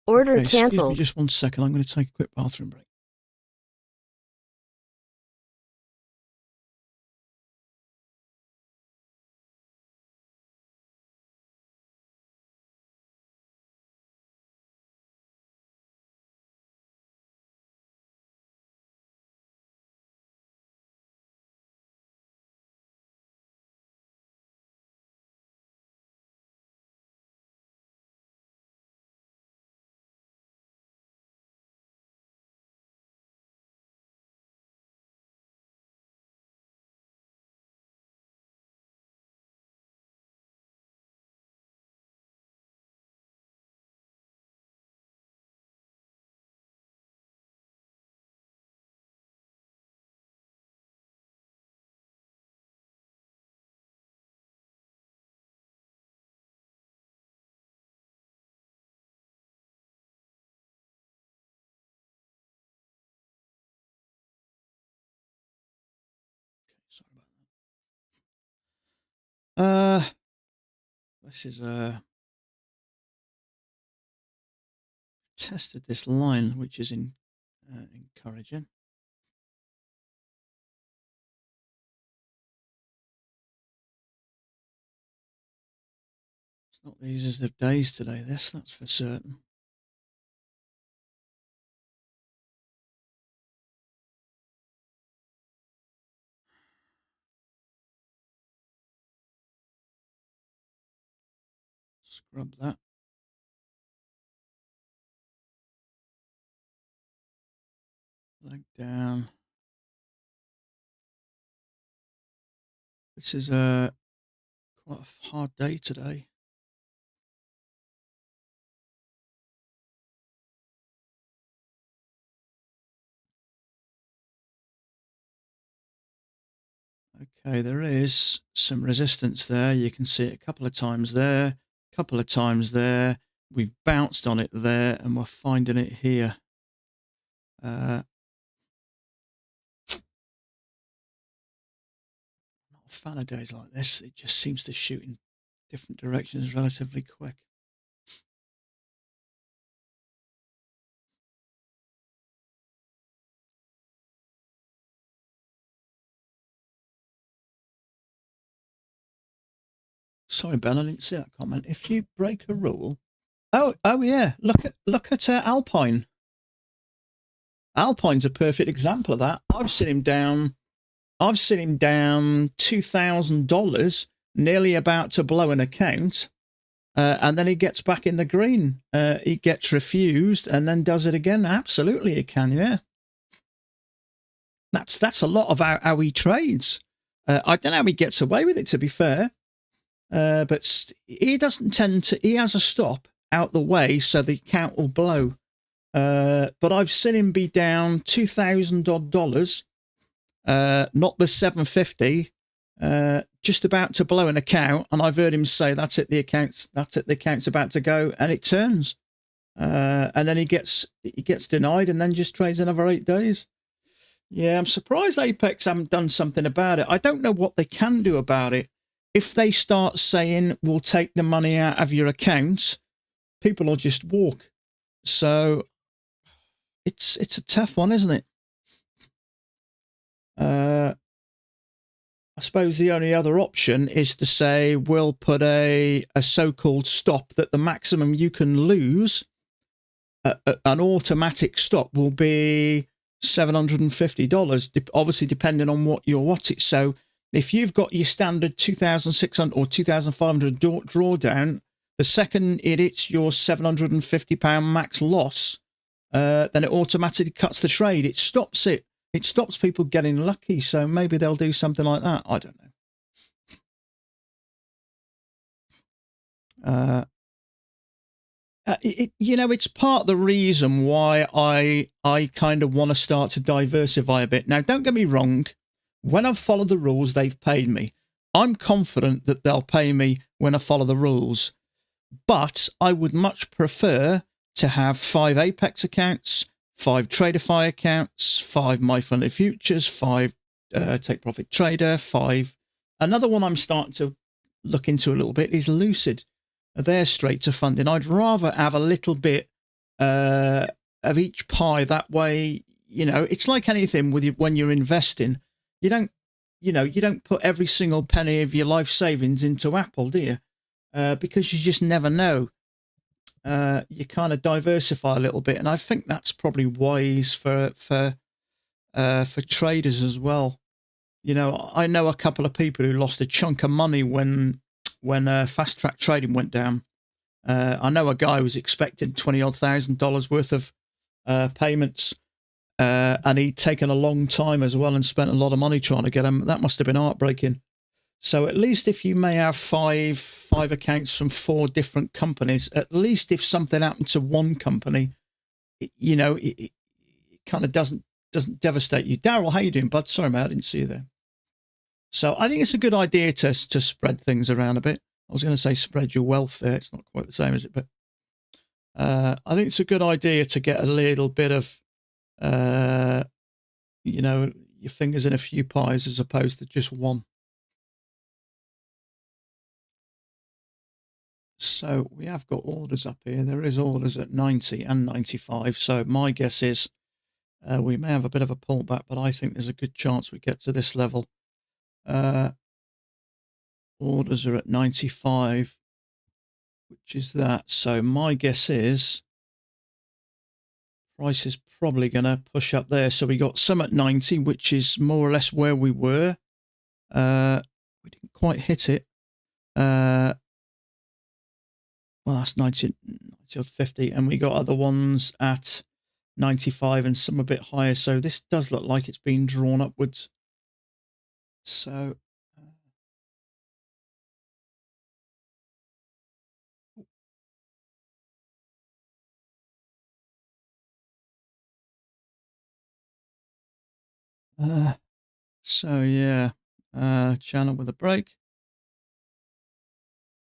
Order Okay, excuse me canceled. just 1 second. I'm going to take a quick bathroom break. Sorry about that. This is tested this line, which is encouraging. It's not the easiest of days today, that's for certain. Scrub that. Leg down. This is quite a hard day today. Okay, there is some resistance there. You can see it a couple of times there, a couple of times there. We've bounced on it there, and we're finding it here. Not a fan of days like this. It just seems to shoot in different directions relatively quick. Sorry, Ben, I didn't see that comment. If you break a rule, oh yeah, look at Alpine. Alpine's a perfect example of that. I've seen him down $2,000, nearly about to blow an account, and then he gets back in the green. He gets refused and then does it again. Absolutely, he can. Yeah, that's a lot of how he trades. I don't know how he gets away with it, to be fair. But he doesn't tend to. He has a stop out the way so the account will blow. But I've seen him be down $2,000 odd, not the 750, just about to blow an account, and I've heard him say, "That's it, the account's about to go," and it turns, and then he gets denied, and then just trades another 8 days. Yeah, I'm surprised Apex haven't done something about it. I don't know what they can do about it. If they start saying, "We'll take the money out of your account," people will just walk. So it's a tough one, isn't it? I suppose the only other option is to say we'll put a so-called stop that the maximum you can lose, an automatic stop, will be $750, obviously depending on what you're watching. So if you've got your standard 2,600 or 2,500 drawdown, the second it hits your £750 max loss, then it automatically cuts the trade. It stops it. It stops people getting lucky. So maybe they'll do something like that. I don't know. It's part of the reason why I kind of want to start to diversify a bit. Now, don't get me wrong. When I've followed the rules, they've paid me. I'm confident that they'll pay me when I follow the rules. But I would much prefer to have 5 Apex accounts, 5 Traderify accounts, 5 My Friendly Futures, 5 Take Profit Trader, 5. Another one I'm starting to look into a little bit is Lucid. They're straight to funding. I'd rather have a little bit of each pie. That way, it's like anything with you when you're investing. You don't put every single penny of your life savings into Apple, do you? Because you just never know. You kind of diversify a little bit, and I think that's probably wise for traders as well. I know a couple of people who lost a chunk of money when fast track trading went down. I know a guy was expecting $20,000 worth of payments, and he'd taken a long time as well and spent a lot of money trying to get them. That must have been heartbreaking. So at least if you may have five accounts from 4 different companies, at least if something happened to one company, it kind of doesn't devastate you. Daryl, how you doing, bud? Sorry, mate, I didn't see you there. So I think it's a good idea to spread things around a bit. I was going to say spread your wealth there. It's not quite the same, is it? But I think it's a good idea to get a little bit of, your fingers in a few pies as opposed to just one. So we have got orders up here. There is orders at 90 and 95. So my guess is we may have a bit of a pullback, but I think there's a good chance we get to this level. Orders are at 95, which is that. So my guess is price is probably going to push up there. So we got some at 90, which is more or less where we were. We didn't quite hit it. Well, that's 90 or 50, and we got other ones at 95 and some a bit higher. So this does look like it's been drawn upwards. So So yeah, channel with a break.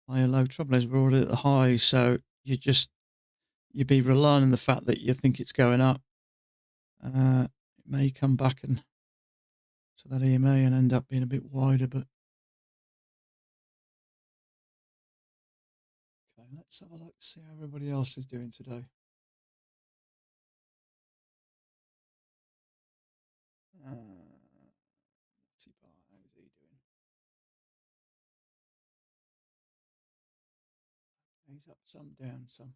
High or low. Trouble is we're already at the high, so you'd be relying on the fact that you think it's going up. It may come back and to that EMA and end up being a bit wider, but okay, let's have a look, see how everybody else is doing today. How's he doing? He's up some, down some.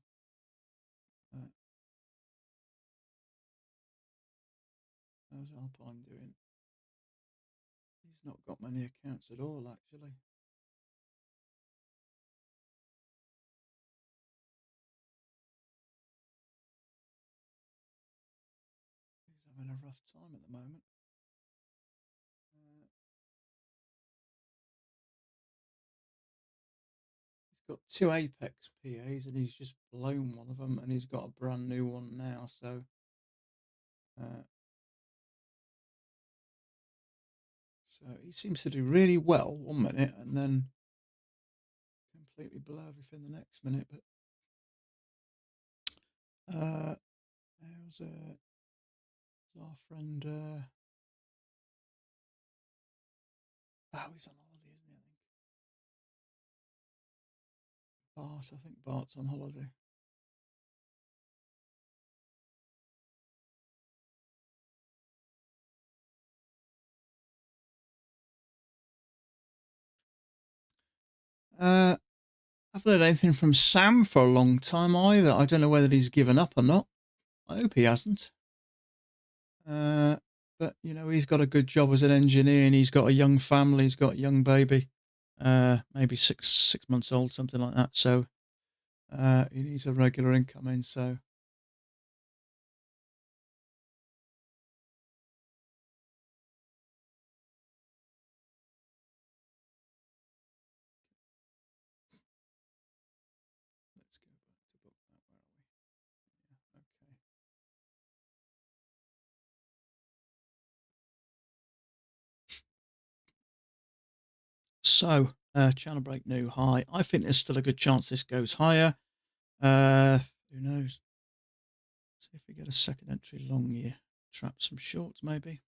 How's Alpine doing? He's not got many accounts at all, actually. He's having a rough time at the moment. He's got 2 Apex PAs and he's just blown one of them, and he's got a brand new one now, so so he seems to do really well 1 minute and then completely blow everything the next minute. But how's our friend? He's on holiday, isn't he? I think Bart's on holiday. I've heard anything from Sam for a long time either. I don't know whether he's given up or not. I hope he hasn't. But you know, he's got a good job as an engineer, and he's got a young family. He's got a young baby, maybe six months old, something like that. So he needs a regular income in. So let's go back to book that. Where are we? Yeah, okay. So, channel break new high. I think there's still a good chance this goes higher. Who knows? See if we get a second entry long here. Trap some shorts, maybe.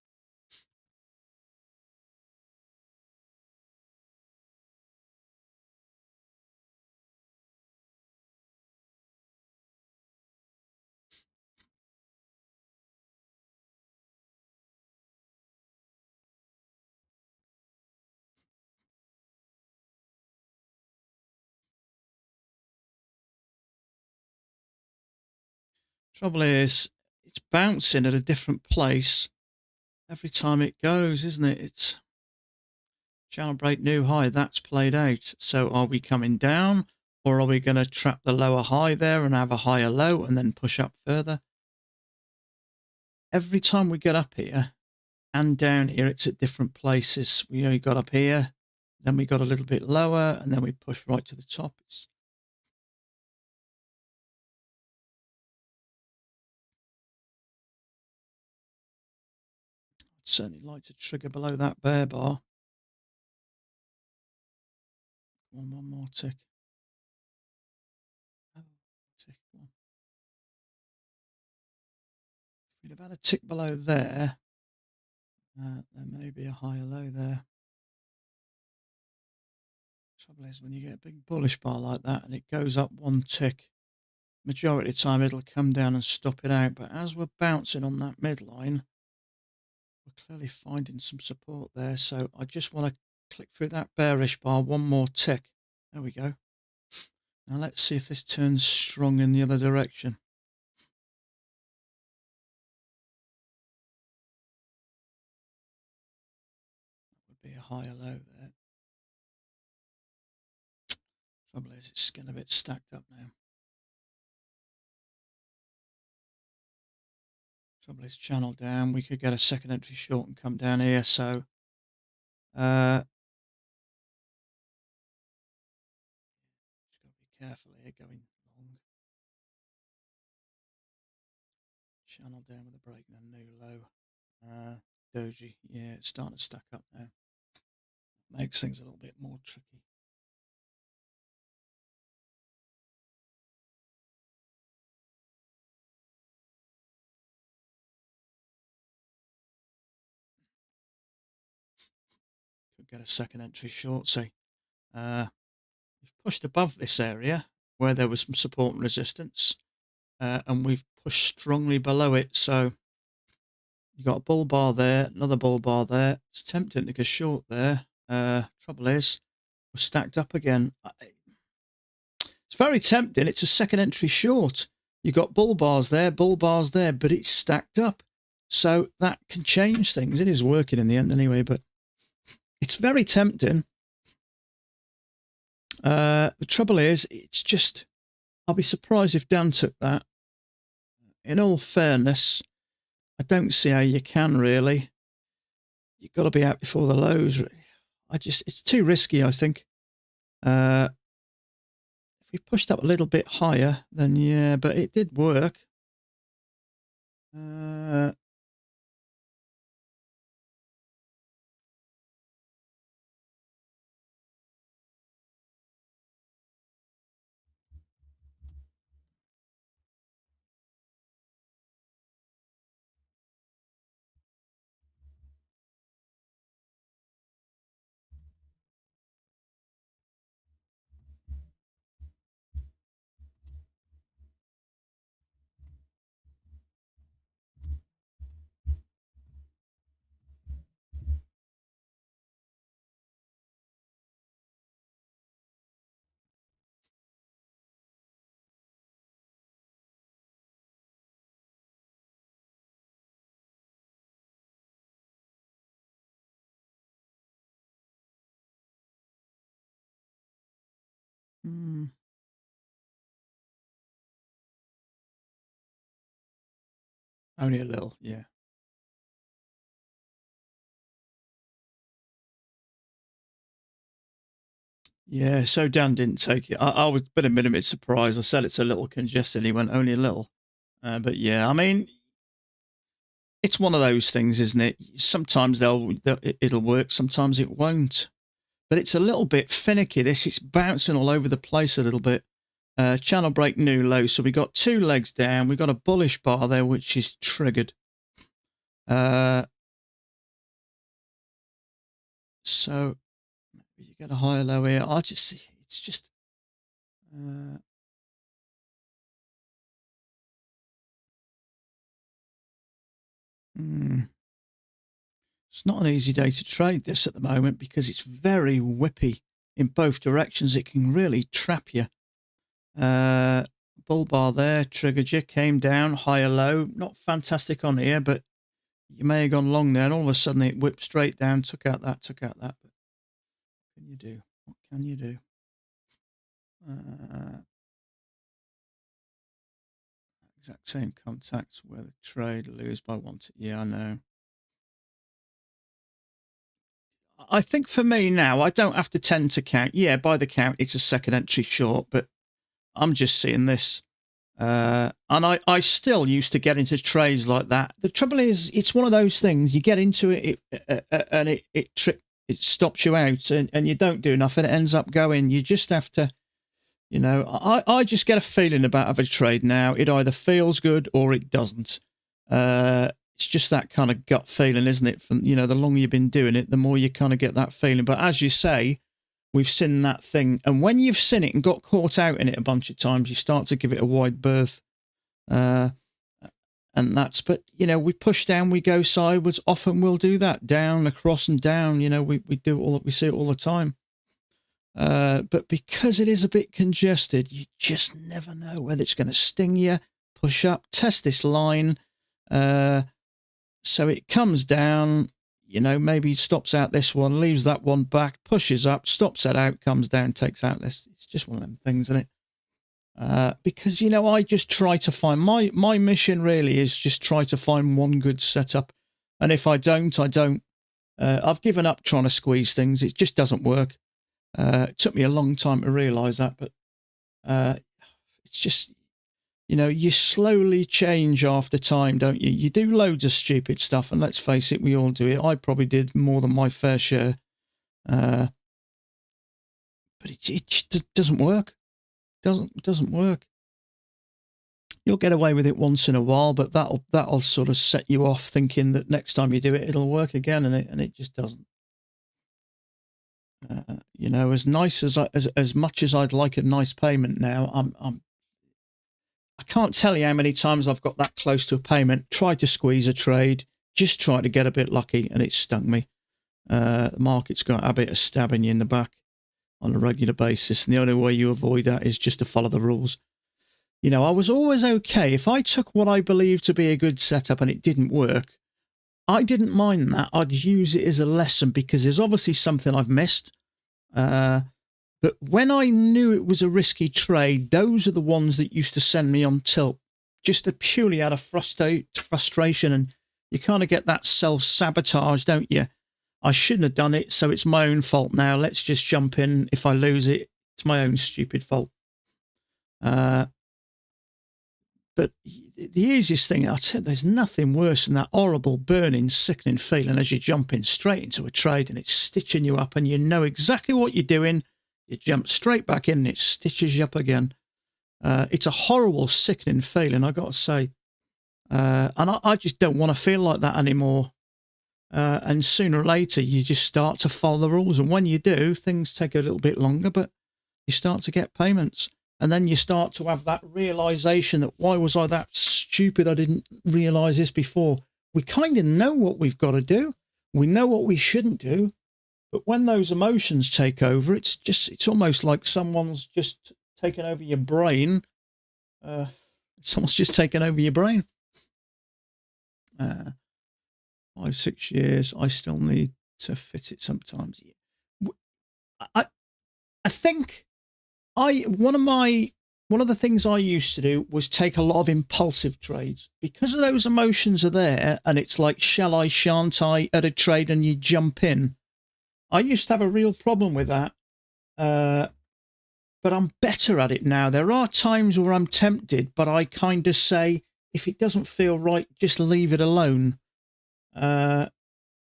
Trouble is, it's bouncing at a different place every time it goes, isn't it? It's channel break new high. That's played out. So are we coming down, or are we going to trap the lower high there and have a higher low and then push up further? Every time we get up here and down here, it's at different places. We only got up here, then we got a little bit lower, and then we push right to the top. I'd certainly like to trigger below that bear bar. One more tick. Tick one. If we'd have had a tick below there, there may be a higher low there. Trouble is, when you get a big bullish bar like that and it goes up 1 tick, majority of the time it'll come down and stop it out. But as we're bouncing on that midline, we're clearly finding some support there. So I just want to click through that bearish bar 1 more tick. There we go. Now let's see if this turns strong in the other direction. That would be a higher low there. Trouble is, it's getting a bit stacked up now. Trouble is, channel down. We could get a second entry short and come down here. So just got to be careful here going long. Channel down with a break and a new low. doji. Yeah, it's starting to stack up now. Makes things a little bit more tricky. Could get a second entry short, say. We've pushed above this area where there was some support and resistance, and we've pushed strongly below it. So you got a bull bar there, another bull bar there. It's tempting to go short there. Trouble is, we're stacked up again. It's very tempting. It's a second entry short. You got bull bars there, but it's stacked up. So that can change things. It is working in the end anyway, but it's very tempting. The trouble is, it's just, I'll be surprised if Dan took that. In all fairness, I don't see how you can really. You've got to be out before the lows. It's too risky, I think. If we pushed up a little bit higher, then yeah, but it did work. Only a little, yeah. Yeah, so Dan didn't take it. I was a bit surprised. I said it's a little congested. He went only a little. But yeah, I mean, it's one of those things, isn't it? Sometimes it'll work, sometimes it won't. But it's a little bit finicky. It's bouncing all over the place a little bit. Channel break new low. So we got two legs down. We got a bullish bar there, which is triggered. So you get a higher low here. It's just. It's not an easy day to trade this at the moment because it's very whippy in both directions. It can really trap you. Bull bar there, triggered you, came down, higher low. Not fantastic on here, but you may have gone long there, and all of a sudden it whipped straight down, took out that. But what can you do? What can you do? Exact same contacts where the trade lose by one. Yeah, I know. I think for me now, I don't have to tend to count. Yeah, by the count, it's a second entry short, but I'm just seeing this. And I still used to get into trades like that. The trouble is, it's one of those things, you get into it, and it stops you out, and you don't do enough, and it ends up going. You just have to, I just get a feeling about a trade now. It either feels good or it doesn't. It's just that kind of gut feeling, isn't it? From, the longer you've been doing it, the more you kind of get that feeling. But as you say, we've seen that thing. And when you've seen it and got caught out in it a bunch of times, you start to give it a wide berth. But we push down, we go sideways. Often we'll do that, down, across and down. We see it all the time. But because it is a bit congested, you just never know whether it's going to sting you, push up, test this line. So it comes down, maybe stops out this one, leaves that one back, pushes up, stops that out, comes down, takes out this. It's just one of them things, isn't it? Because, I just try to find, my mission really is just try to find one good setup. And if I don't, I don't. I've given up trying to squeeze things. It just doesn't work. It took me a long time to realise that, but it's just, You know, you slowly change after time, don't you? You do loads of stupid stuff, and let's face it, we all do it. I probably did more than my fair share. But it just doesn't work. Doesn't work. You'll get away with it once in a while, but that'll sort of set you off thinking that next time you do it, it'll work again, and it just doesn't. You know, as nice as much as I'd like a nice payment now, I can't tell you how many times I've got that close to a payment, tried to squeeze a trade, just tried to get a bit lucky, and it stung me. The market's got a habit of stabbing you in the back on a regular basis, and the only way you avoid that is just to follow the rules. You know, I was always okay. If I took what I believed to be a good setup and it didn't work, I didn't mind that. I'd use it as a lesson because there's obviously something I've missed. But when I knew it was a risky trade, those are the ones that used to send me on tilt, just purely out of frustration. And you kind of get that self-sabotage, don't you? I shouldn't have done it, so it's my own fault now. Let's just jump in. If I lose it, it's my own stupid fault. But the easiest thing, I'll tell you, there's nothing worse than that horrible, burning, sickening feeling as you jump in straight into a trade and it's stitching you up and you know exactly what you're doing. You jump straight back in and it stitches you up again. It's a horrible, sickening feeling, I've got to say. And I just don't want to feel like that anymore. And sooner or later, you just start to follow the rules. And when you do, things take a little bit longer, but you start to get payments. And then you start to have that realization that why was I that stupid? I didn't realize this before. We kind of know what we've got to do. We know what we shouldn't do. But when those emotions take over, it's almost like someone's just taken over your brain. Someone's just taken over your brain. 5-6 years, I still need to fit it sometimes. I think one of the things I used to do was take a lot of impulsive trades because of those emotions are there, and it's like shall I, shan't I at a trade, and you jump in. I used to have a real problem with that, but I'm better at it now. There are times where I'm tempted, but I kind of say if it doesn't feel right, just leave it alone. And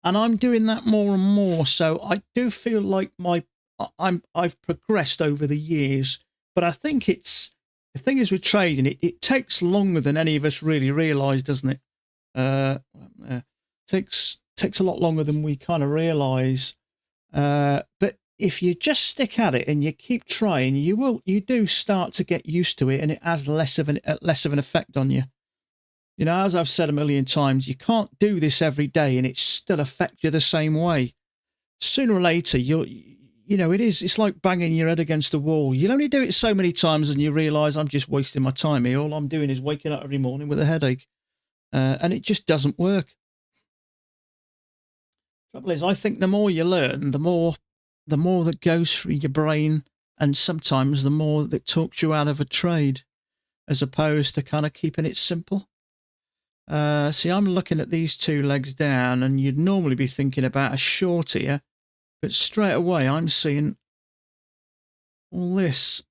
I'm doing that more and more. So I do feel like I've progressed over the years, but I think the thing is with trading, it takes longer than any of us really realise, doesn't it? Takes a lot longer than we kind of realise. But if you just stick at it and you keep trying, you do start to get used to it, and it has less of an effect on you. You know, as I've said a million times, you can't do this every day and it still affect you the same way. Sooner or later, it's like banging your head against a wall. You'll only do it so many times and you realise I'm just wasting my time here. All I'm doing is waking up every morning with a headache. And it just doesn't work. Trouble is, I think the more you learn, the more that goes through your brain, and sometimes the more that talks you out of a trade, as opposed to kind of keeping it simple. See, I'm looking at these 2 legs down, and you'd normally be thinking about a short here, but straight away I'm seeing all this.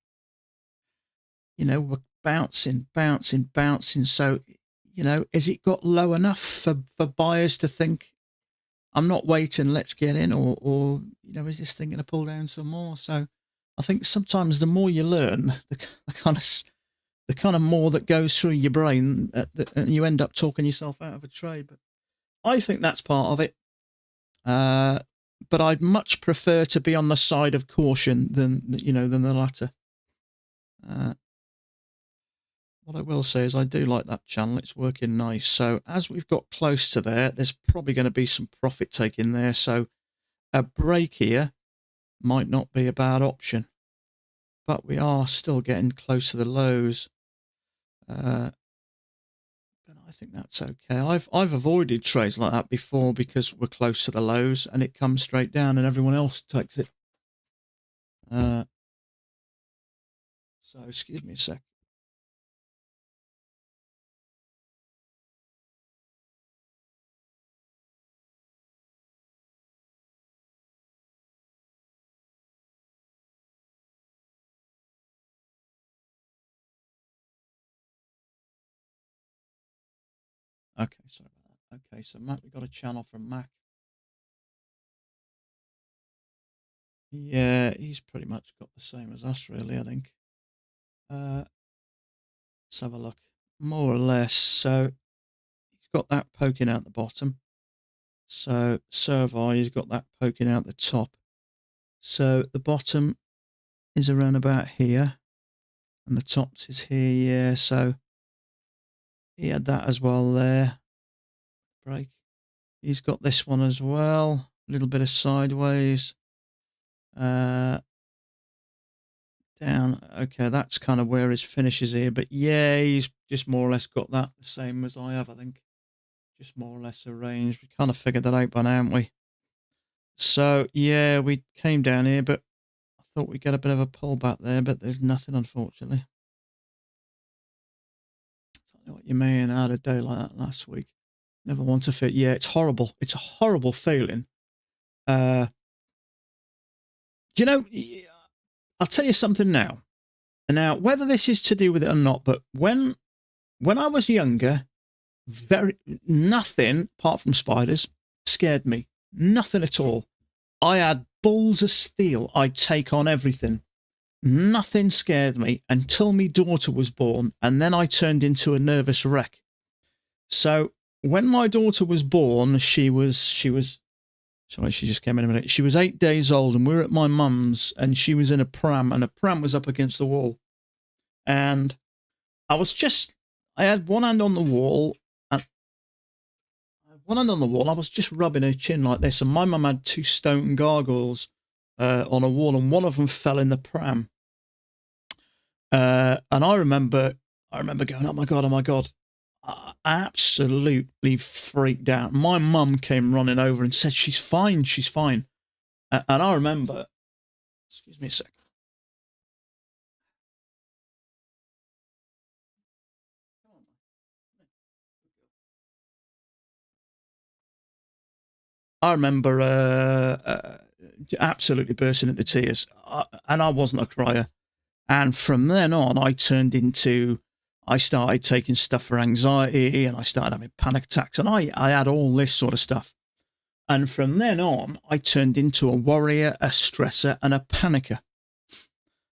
You know, we're bouncing. So, you know, has it got low enough for buyers to think, I'm not waiting, let's get in, or you know, is this thing going to pull down some more? So I think sometimes the more you learn, the kind of more that goes through your brain, and you end up talking yourself out of a trade. But I think that's part of it. But I'd much prefer to be on the side of caution than the latter. What I will say is I do like that channel. It's working nice. So as we've got close to there, there's probably going to be some profit taking there. So a break here might not be a bad option. But we are still getting close to the lows. But I think that's okay. I've avoided trades like that before because we're close to the lows and it comes straight down and everyone else takes it. So excuse me a sec. Okay, sorry about that. Okay, so Mac, we got a channel from Mac. Yeah, he's pretty much got the same as us, really, I think. Let's have a look. More or less. So he's got that poking out the bottom. So Servi, he's got that poking out the top. So the bottom is around about here. And the top is here, yeah. So he had that as well there. Break. He's got this one as well. A little bit of sideways. Down. Okay, that's kind of where his finish is here. But yeah, he's just more or less got that the same as I have, I think. Just more or less arranged. We kind of figured that out by now, haven't we? So yeah, we came down here, but I thought we'd get a bit of a pull back there, but there's nothing, unfortunately. I don't know what you mean. I had a day like that last week. Never want to fit. Yeah, it's horrible. It's a horrible feeling. Do you know, I'll tell you something now. Now, whether this is to do with it or not, but when I was younger, nothing apart from spiders scared me. Nothing at all. I had balls of steel. I'd take on everything. Nothing scared me until my daughter was born, and then I turned into a nervous wreck. So when my daughter was born, she was sorry, she just came in a minute. She was 8 days old, and we were at my mum's, and she was in a pram, and a pram was up against the wall. And I had one hand on the wall, and I was just rubbing her chin like this, and my mum had 2 stone gargoyles on a wall, and one of them fell in the pram. And I remember going, oh my God. I absolutely freaked out. My mum came running over and said, she's fine. And I remember, excuse me a sec. I remember absolutely bursting into tears, and I wasn't a crier. And from then on, I started taking stuff for anxiety, and I started having panic attacks, and I had all this sort of stuff. And from then on, I turned into a worrier, a stressor, and a panicker.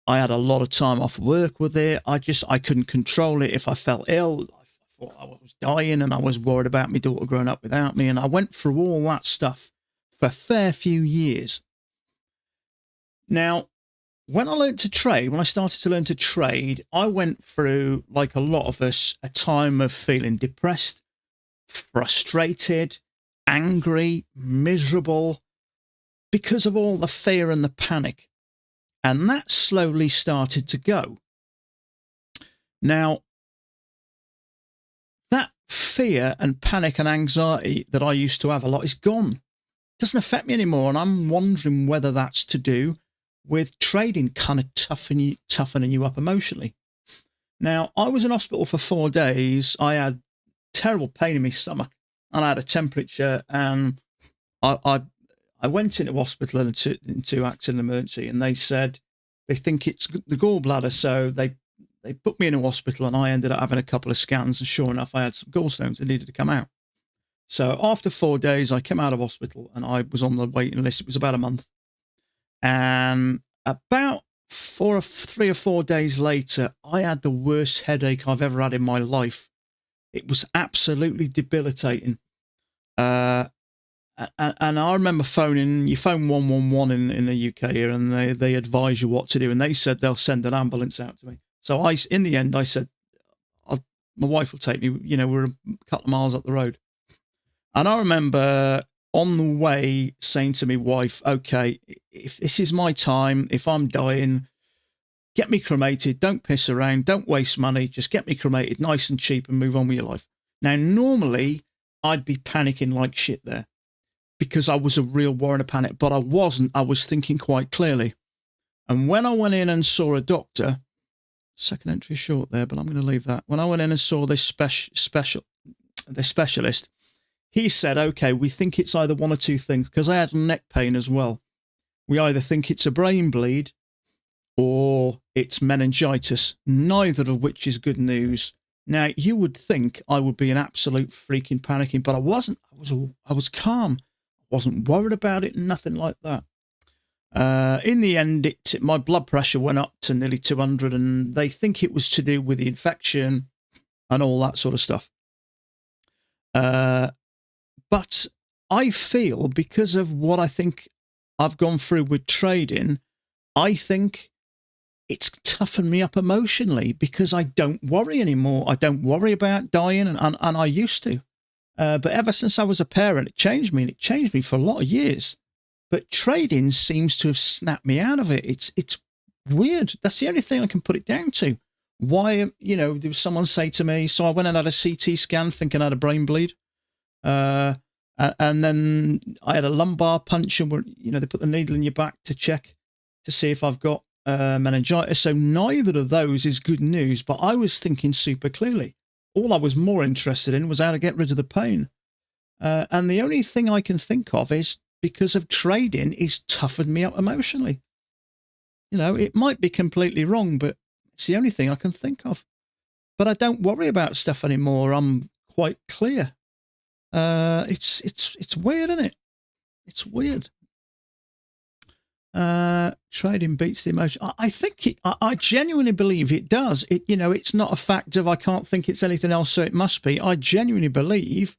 I had a lot of time off work with it. I couldn't control it. If I felt ill, I thought I was dying, and I was worried about my daughter growing up without me. And I went through all that stuff for a fair few years. Now, when I started to learn to trade, I went through, like a lot of us, a time of feeling depressed, frustrated, angry, miserable, because of all the fear and the panic. And that slowly started to go. Now, that fear and panic and anxiety that I used to have a lot is gone. It doesn't affect me anymore, and I'm wondering whether that's to do with trading kind of toughening you up emotionally. Now, I was in hospital for 4 days. I had terrible pain in my stomach, and I had a temperature, and I went into hospital into accident emergency, and they said they think it's the gallbladder, so they put me in a hospital, and I ended up having a couple of scans, and sure enough, I had some gallstones that needed to come out. So after 4 days, I came out of hospital, and I was on the waiting list. It was about a month. And about 3 or 4 days later, I had the worst headache I've ever had in my life. It was absolutely debilitating. And I remember you phone 111 in the UK here, and they advise you what to do. And they said they'll send an ambulance out to me. So in the end, I said, my wife will take me. We're a couple of miles up the road. And I remember on the way saying to my wife, okay, if this is my time, if I'm dying, get me cremated, don't piss around, don't waste money, just get me cremated nice and cheap and move on with your life. Now, normally I'd be panicking like shit there because I was a real war and a panic, but I wasn't. I was thinking quite clearly. And when I went in and saw a doctor, second entry short there, but I'm going to leave that. When I went in and saw this specialist, he said, okay, we think it's either one or two things, because I had neck pain as well. We either think it's a brain bleed or it's meningitis, neither of which is good news. Now, you would think I would be an absolute freaking panicking, but I wasn't. I was calm. I wasn't worried about it, nothing like that. In the end, my blood pressure went up to nearly 200, and they think it was to do with the infection and all that sort of stuff. But I feel, because of what I think I've gone through with trading, I think it's toughened me up emotionally, because I don't worry anymore. I don't worry about dying, and I used to. But ever since I was a parent, it changed me, and it changed me for a lot of years. But trading seems to have snapped me out of it. It's weird. That's the only thing I can put it down to. Why, there was someone say to me, so I went and had a CT scan thinking I had a brain bleed. And then I had a lumbar puncture where, they put the needle in your back to check to see if I've got meningitis. So neither of those is good news, but I was thinking super clearly. All I was more interested in was how to get rid of the pain. And the only thing I can think of is, because of trading, is toughened me up emotionally. It might be completely wrong, but it's the only thing I can think of. But I don't worry about stuff anymore. I'm quite clear. It's weird, isn't it? It's weird. Trading beats the emotion. I think I genuinely believe it does. It's not a fact of I can't think it's anything else, so it must be. I genuinely believe,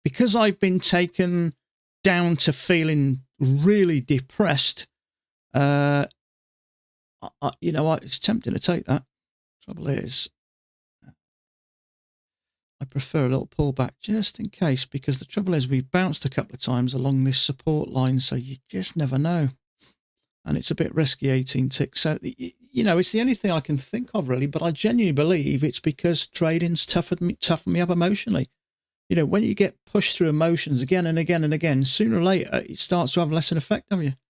because I've been taken down to feeling really depressed. It's tempting to take that. Trouble is, I prefer a little pullback just in case, because the trouble is we've bounced a couple of times along this support line, so you just never know. And it's a bit risky, 18 ticks. So, it's the only thing I can think of, really, but I genuinely believe it's because trading's toughened me up emotionally. When you get pushed through emotions again and again and again, sooner or later, it starts to have less an effect on you.